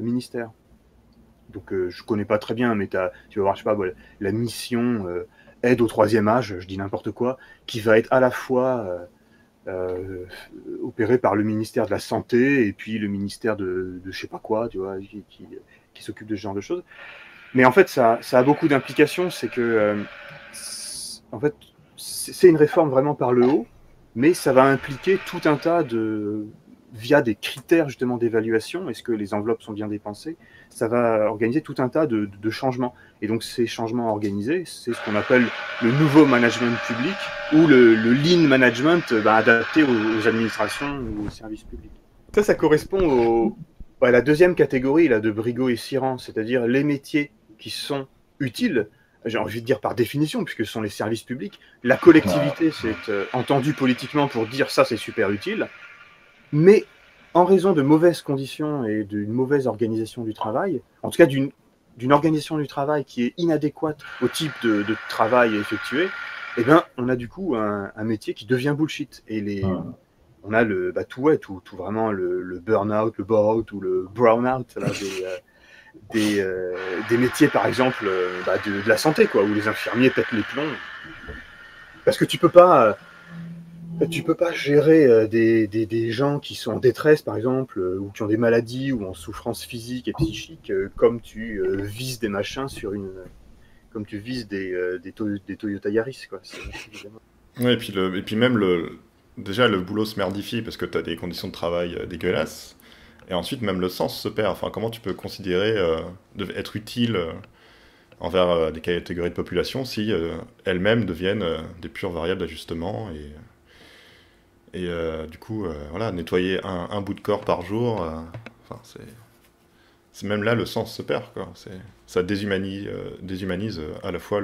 ministères. Donc je connais pas très bien, mais tu vas voir, je sais pas, la mission aide au troisième âge, je dis n'importe quoi, qui va être à la fois opérée par le ministère de la Santé et puis le ministère de je sais pas quoi, tu vois, qui s'occupe de ce genre de choses. Mais en fait, ça a beaucoup d'implications, c'est que en fait, c'est une réforme vraiment par le haut, mais ça va impliquer tout un tas via des critères justement d'évaluation, est-ce que les enveloppes sont bien dépensées, ça va organiser tout un tas de changements. Et donc ces changements organisés, c'est ce qu'on appelle le nouveau management public ou le lean management adapté aux administrations ou aux services publics. Ça correspond à la deuxième catégorie là, de Brigot et Siran, c'est-à-dire les métiers qui sont utiles, j'ai envie de dire par définition, puisque ce sont les services publics. La collectivité, c'est entendu politiquement pour dire ça, c'est super utile. Mais en raison de mauvaises conditions et d'une mauvaise organisation du travail, en tout cas d'une organisation du travail qui est inadéquate au type de travail effectué, eh ben, on a du coup un métier qui devient bullshit. Et on a tout vraiment le burn-out, le bore-out ou le brown-out des métiers, par exemple, de la santé, quoi, où les infirmiers pètent les plombs. Parce que tu peux pas gérer des gens qui sont en détresse, par exemple, ou qui ont des maladies ou en souffrance physique et psychique, comme tu vises des machins comme tu vises des Toyota Yaris, quoi. Ouais, et puis même déjà le boulot se merdifie parce que tu as des conditions de travail dégueulasses, et ensuite même le sens se perd. Enfin, comment tu peux considérer être utile envers des catégories de population si elles-mêmes deviennent des pures variables d'ajustement et du coup, voilà, nettoyer un bout de corps par jour, c'est même là le sens se perd, quoi. Ça déshumanise à la fois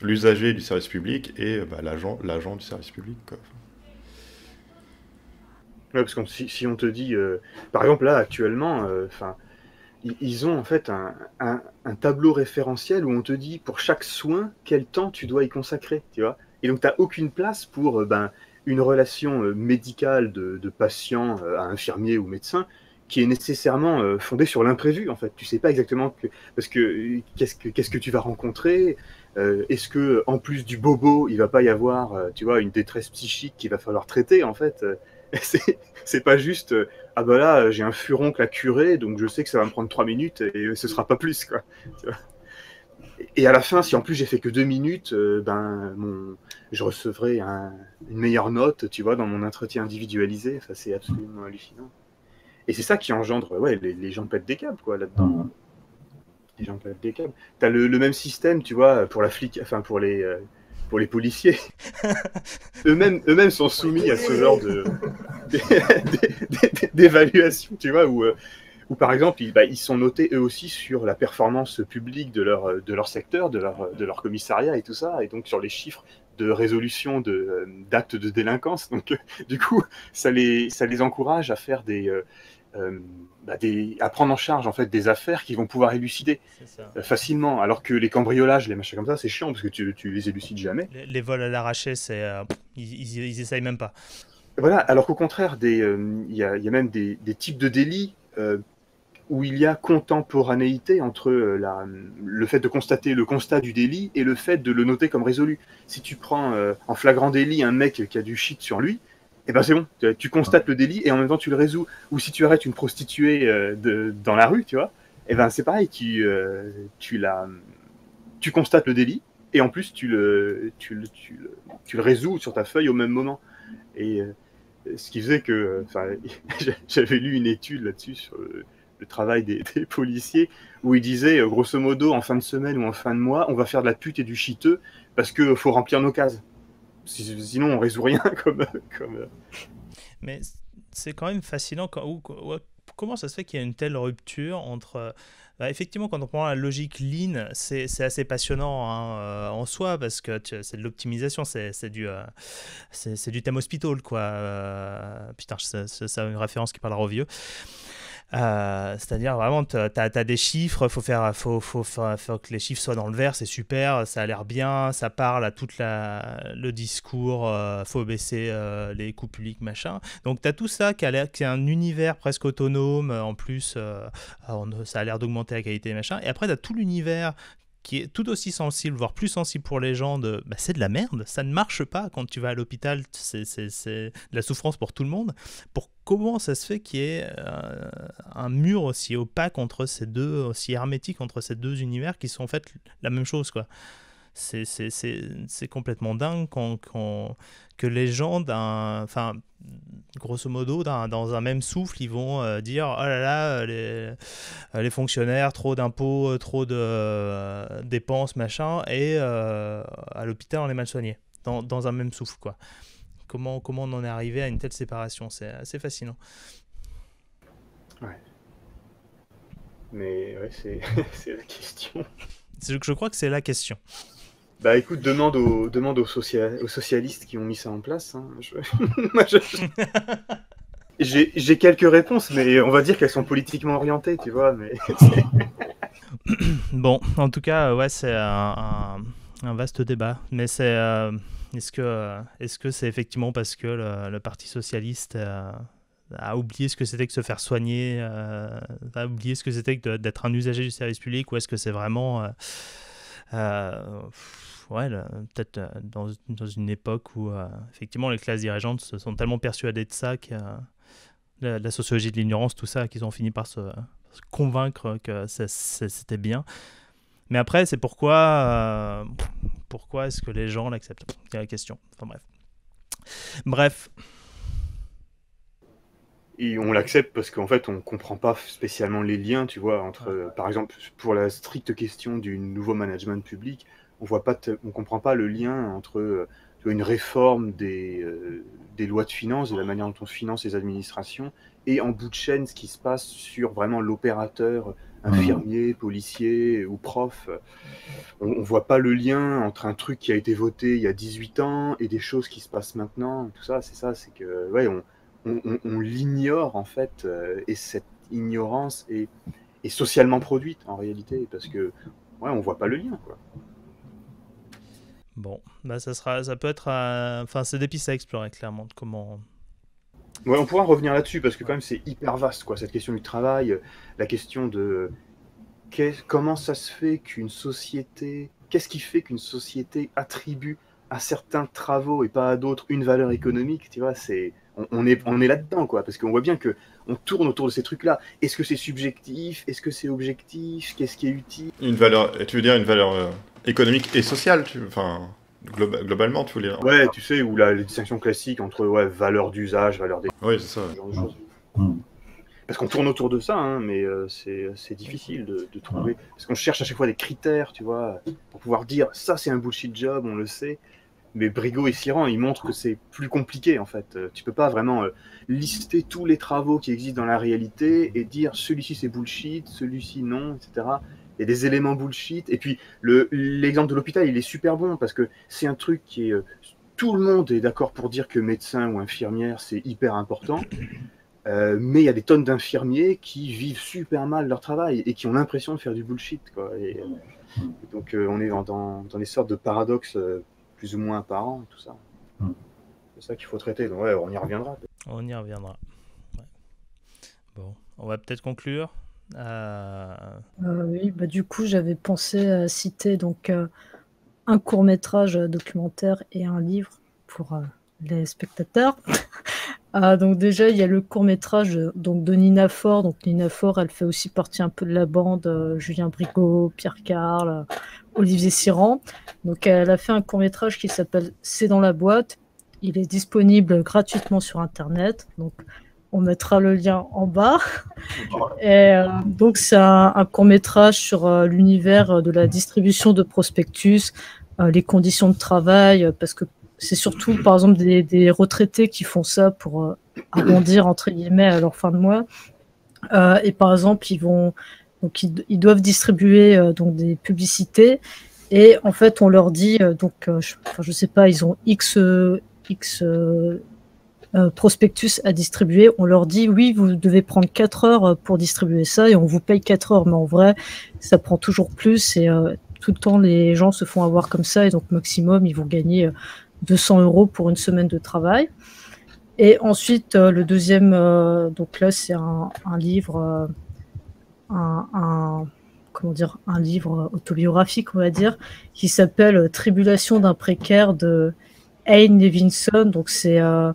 l'usager du service public et l'agent du service public, quoi. Ouais, parce que si on te dit, par exemple là actuellement, ils ont en fait un tableau référentiel où on te dit pour chaque soin quel temps tu dois y consacrer, tu vois. Et donc tu n'as aucune place pour une relation médicale de patient à infirmier ou médecin qui est nécessairement fondée sur l'imprévu, en fait. Tu sais pas exactement parce que qu'est-ce que tu vas rencontrer. Est-ce que en plus du bobo, il va pas y avoir, tu vois, une détresse psychique qu'il va falloir traiter, en fait. C'est pas juste ah bah là j'ai un furoncle à curer, donc je sais que ça va me prendre 3 minutes et ce sera pas plus, quoi, tu vois. Et à la fin, si en plus j'ai fait que 2 minutes, je recevrai une meilleure note, tu vois, dans mon entretien individualisé. Enfin, c'est absolument hallucinant. Et c'est ça qui engendre, ouais, les gens pètent des câbles, quoi, là-dedans. Les gens pètent des câbles. T'as le même système, tu vois, pour pour les policiers. eux-mêmes sont soumis à ce genre d'évaluation, tu vois, où Ou par exemple, ils sont notés eux aussi sur la performance publique de leur secteur, de leur commissariat et tout ça, et donc sur les chiffres de résolution d'actes de délinquance. Donc du coup, ça les encourage à faire à prendre en charge en fait des affaires qu'ils vont pouvoir élucider facilement, alors que les cambriolages, les machins comme ça, c'est chiant parce que tu les élucides jamais. Les vols à l'arraché, ils essayent même pas. Voilà, alors qu'au contraire, il y a même des types de délits où il y a contemporanéité entre le fait de constater le constat du délit et le fait de le noter comme résolu. Si tu prends en flagrant délit un mec qui a du shit sur lui, eh ben c'est bon, tu constates le délit et en même temps tu le résous. Ou si tu arrêtes une prostituée dans la rue, tu vois, eh ben c'est pareil, tu constates le délit et en plus tu le résous sur ta feuille au même moment. Et ce qui faisait que, j'avais lu une étude là-dessus sur le travail des policiers, où ils disaient, grosso modo, en fin de semaine ou en fin de mois, on va faire de la pute et du chiteux parce qu'il faut remplir nos cases. Sinon, on résout rien comme... Mais c'est quand même fascinant. Comment ça se fait qu'il y a une telle rupture entre... effectivement, quand on prend la logique lean, c'est assez passionnant en soi, parce que c'est de l'optimisation, c'est du thème hospital, quoi. Putain, c'est une référence qui parlera aux vieux. C'est-à-dire vraiment, t'as des chiffres, faut que les chiffres soient dans le vert, c'est super, ça a l'air bien, ça parle à tout le discours, faut baisser les coûts publics, machin. Donc t'as tout ça qui est un univers presque autonome, en plus ça a l'air d'augmenter la qualité, machin. Et après t'as tout l'univers qui est tout aussi sensible, voire plus sensible pour les gens, c'est de la merde, ça ne marche pas quand tu vas à l'hôpital, c'est de la souffrance pour tout le monde. Comment ça se fait qu'il y ait un mur aussi opaque entre ces deux, aussi hermétique entre ces deux univers qui sont en fait la même chose, quoi. C'est complètement dingue que les gens, grosso modo, dans un même souffle, ils vont dire « Oh là là, les fonctionnaires, trop d'impôts, trop de dépenses, machin, et à l'hôpital, on est mal soigné. » Dans un même souffle, quoi. Comment on en est arrivé à une telle séparation? C'est assez fascinant. Ouais. Mais ouais, c'est la question. Je crois que c'est la question. Bah écoute, demande aux socialistes qui ont mis ça en place. Hein. J'ai quelques réponses, mais on va dire qu'elles sont politiquement orientées, tu vois. Mais bon, en tout cas, ouais, c'est un vaste débat. Mais c'est est-ce que c'est effectivement parce que le Parti socialiste a oublié ce que c'était que se faire soigner, a oublié ce que c'était que d'être un usager du service public, ou est-ce que c'est vraiment peut-être dans une époque où effectivement les classes dirigeantes se sont tellement persuadées de ça, que la sociologie de l'ignorance, tout ça, qu'ils ont fini par se convaincre que c'était bien. Mais après, c'est pourquoi est-ce que les gens l'acceptent? Il y a la question. Enfin bref. Et on l'accepte parce qu'en fait, on comprend pas spécialement les liens, tu vois, entre, par exemple, pour la stricte question du nouveau management public, on comprend pas le lien entre une réforme des lois de finances, de la manière dont on finance les administrations, et en bout de chaîne, ce qui se passe sur vraiment l'opérateur, infirmier, policier ou prof. On voit pas le lien entre un truc qui a été voté il y a 18 ans et des choses qui se passent maintenant. Tout ça, c'est que, ouais, on l'ignore en fait, et cette ignorance est socialement produite en réalité, parce que, ouais, on voit pas le lien, quoi. Bon, ça peut être, c'est des pistes à explorer, clairement, de comment... Ouais, on pourra revenir là-dessus, parce que quand même c'est hyper vaste, quoi, cette question du travail, la question de comment ça se fait qu'une société, qu'est-ce qui fait qu'une société attribue à certains travaux et pas à d'autres une valeur économique, tu vois, on est là-dedans, quoi, parce qu'on voit bien que on tourne autour de ces trucs-là. Est-ce que c'est subjectif? Est-ce que c'est objectif? Qu'est-ce qui est utile? Tu veux dire une valeur économique et sociale, globalement, tu veux dire? Ouais, tu sais, ou les distinctions classiques entre valeur d'usage, valeur des... Oui, c'est ça. Ce genre de choses. Parce qu'on tourne autour de ça, hein, mais c'est difficile de trouver. Parce qu'on cherche à chaque fois des critères, tu vois, pour pouvoir dire ça c'est un bullshit job, on le sait. Mais Brigot et Siran, ils montrent que c'est plus compliqué en fait. Tu peux pas vraiment lister tous les travaux qui existent dans la réalité et dire celui-ci c'est bullshit, celui-ci non, etc. Il y a des éléments bullshit. Et puis l'exemple de l'hôpital, il est super bon parce que c'est un truc qui est... tout le monde est d'accord pour dire que médecin ou infirmière, c'est hyper important. Mais il y a des tonnes d'infirmiers qui vivent super mal leur travail et qui ont l'impression de faire du bullshit, quoi. Et donc on est dans des sortes de paradoxes plus ou moins apparents, tout ça. C'est ça qu'il faut traiter. Donc ouais, on y reviendra. On y reviendra. Ouais. Bon, on va peut-être conclure. Oui, bah, du coup, j'avais pensé à citer donc, un court-métrage documentaire et un livre pour les spectateurs. Donc déjà, il y a le court-métrage donc, de Nina Fort. Donc Nina Fort, elle fait aussi partie un peu de la bande, Julien Brigaut, Pierre Carl, Olivier Siran. Donc elle a fait un court-métrage qui s'appelle C'est dans la boîte. Il est disponible gratuitement sur Internet. Donc on mettra le lien en bas. Et donc c'est un court-métrage sur l'univers de la distribution de prospectus, les conditions de travail, parce que c'est surtout, par exemple, des retraités qui font ça pour arrondir, entre guillemets, à leur fin de mois. Et par exemple, ils doivent distribuer donc des publicités. Et en fait, on leur dit, je sais pas, ils ont X prospectus à distribuer. On leur dit, oui, vous devez prendre 4 heures pour distribuer ça et on vous paye 4 heures. Mais en vrai, ça prend toujours plus et tout le temps, les gens se font avoir comme ça. Et donc, maximum, ils vont gagner 200 € pour une semaine de travail. Et ensuite, le deuxième, donc là, c'est un livre, un livre autobiographique, on va dire, qui s'appelle Tribulation d'un précaire de Ian Levinson. Donc, c'est un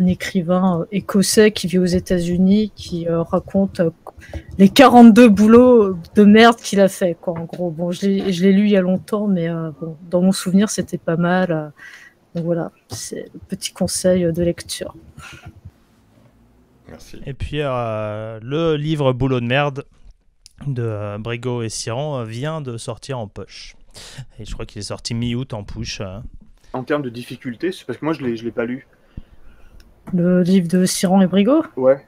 écrivain écossais qui vit aux États-Unis, qui raconte les 42 boulots de merde qu'il a fait, quoi, en gros. Bon, je l'ai lu il y a longtemps, mais bon, dans mon souvenir, c'était pas mal. Donc voilà, c'est le petit conseil de lecture. Merci. Et puis le livre Boulot de merde de Brigot et Siran vient de sortir en poche. Et je crois qu'il est sorti mi-août en push. En termes de difficulté, c'est parce que moi je l'ai pas lu. Le livre de Siran et Brigot ? Ouais.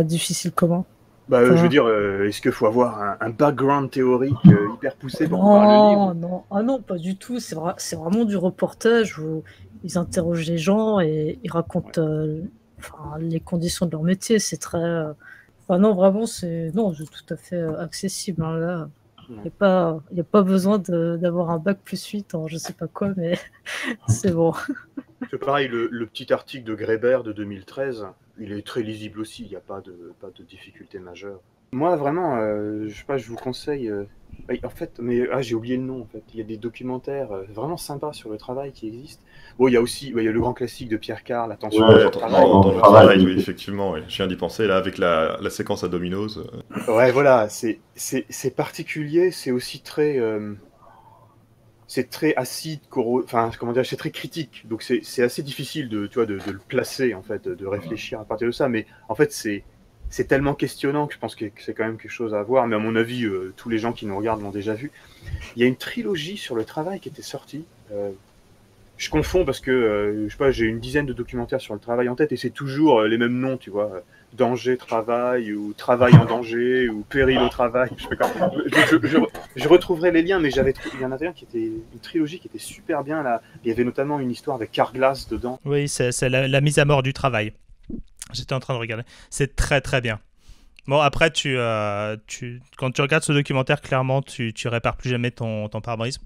Difficile comment ? Bah, je veux dire, est-ce qu'il faut avoir un background théorique hyper poussé pour pouvoir le lire ? Non, non, pas du tout. C'est vraiment du reportage où ils interrogent les gens et ils racontent les conditions de leur métier. C'est très... non, vraiment, c'est tout à fait accessible. Hein, là. Il n'y a pas besoin d'avoir un bac +8 en je sais pas quoi, mais c'est bon. C'est pareil, le petit article de Greber de 2013, il est très lisible aussi, il n'y a pas de difficulté majeure. Moi, vraiment, je sais pas, je vous conseille... en fait, j'ai oublié le nom, en fait. Il y a des documentaires vraiment sympas sur le travail qui existent. Bon, il y a aussi il y a le grand classique de Pierre Carl, Attention Ouais, au travail. dans le travail, oui, effectivement. Oui. Je viens d'y penser, là, avec la séquence à Domino's. Ouais, voilà, c'est particulier, c'est aussi très... c'est très acide, c'est très critique. Donc c'est assez difficile de le placer, en fait, de réfléchir à partir de ça. Mais en fait, c'est tellement questionnant que je pense que c'est quand même quelque chose à voir. Mais à mon avis, tous les gens qui nous regardent l'ont déjà vu. Il y a une trilogie sur le travail qui était sortie. Je confonds parce que, je sais pas, j'ai une dizaine de documentaires sur le travail en tête et c'est toujours les mêmes noms, tu vois. Danger, travail, ou travail en danger, ou péril au travail. Je retrouverai les liens, mais il y en avait un qui était une trilogie qui était super bien là. Il y avait notamment une histoire avec Carglass dedans. Oui, c'est la mise à mort du travail. J'étais en train de regarder. C'est très très bien. Bon, après, quand tu regardes ce documentaire, clairement, tu répares plus jamais ton pare-brise.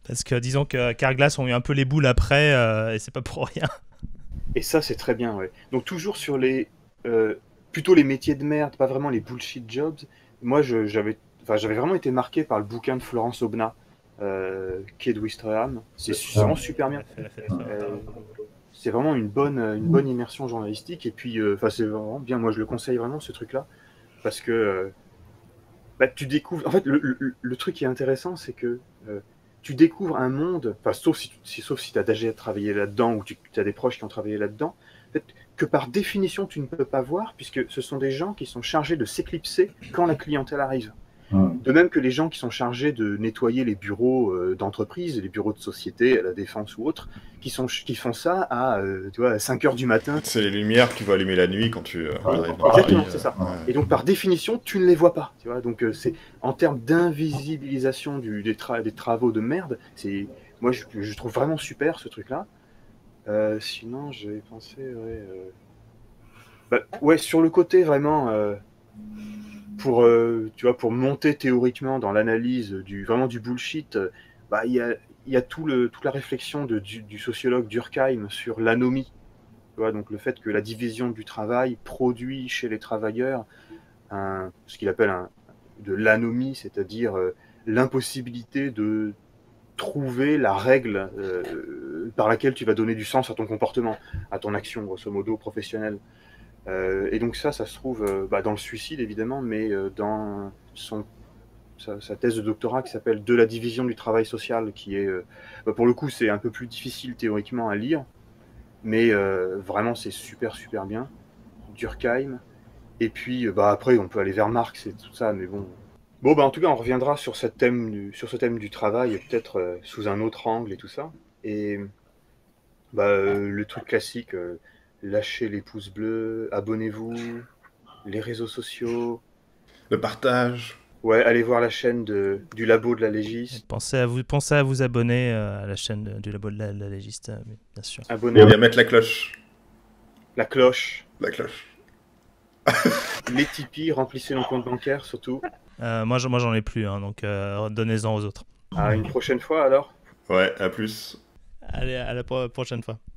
Parce que disons que Carglass ont eu un peu les boules après, et c'est pas pour rien. Et ça, c'est très bien, ouais. Donc toujours sur plutôt les métiers de merde, pas vraiment les bullshit jobs. Moi, j'avais vraiment été marqué par le bouquin de Florence Aubenas, Quai de Ouistreham. C'est vraiment super bien. C'est vraiment une bonne immersion journalistique. Et puis, c'est vraiment bien. Moi, je le conseille vraiment, ce truc-là. Parce que tu découvres... En fait, le truc qui est intéressant, c'est que tu découvres un monde, sauf si tu as déjà travaillé là-dedans ou tu as des proches qui ont travaillé là-dedans, en fait, que par définition tu ne peux pas voir, puisque ce sont des gens qui sont chargés de s'éclipser quand la clientèle arrive. De même que les gens qui sont chargés de nettoyer les bureaux d'entreprise, les bureaux de société, à la Défense ou autres, qui font ça à, tu vois, à 5 heures du matin. C'est les lumières que tu vas allumer la nuit quand tu arrives dans Exactement, Paris, c'est ça. ouais. Et donc, par définition, tu ne les vois pas. Tu vois, donc, c'est en termes d'invisibilisation des travaux de merde, moi, je trouve vraiment super ce truc-là. Sinon, j'avais pensé, sur le côté vraiment, tu vois, pour monter théoriquement dans l'analyse vraiment du bullshit, il y a toute la réflexion du sociologue Durkheim sur l'anomie. Tu vois, donc le fait que la division du travail produit chez les travailleurs ce qu'il appelle de l'anomie, c'est-à-dire l'impossibilité de trouver la règle par laquelle tu vas donner du sens à ton comportement, à ton action, grosso modo, professionnelle. Et donc ça se trouve dans le suicide, évidemment, mais dans sa thèse de doctorat qui s'appelle « De la division du travail social », qui est, pour le coup, c'est un peu plus difficile théoriquement à lire, mais vraiment, c'est super, super bien. Durkheim. Et puis, après, on peut aller vers Marx et tout ça, mais bon... Bon, en tout cas, on reviendra sur ce thème du travail, peut-être sous un autre angle et tout ça. Et le truc classique, lâchez les pouces bleus, abonnez-vous, les réseaux sociaux. Le partage. Ouais, allez voir la chaîne du Labo de la Légiste. Pensez à vous abonner à la chaîne du Labo de la Légiste, bien sûr. Abonnez-vous. Et à mettre la cloche. La cloche. La cloche. Les Tipeee, remplissez nos comptes bancaires, surtout. Moi, j'en ai plus, hein, donc donnez-en aux autres. À une prochaine fois, alors. Ouais, à plus. Allez, à la prochaine fois.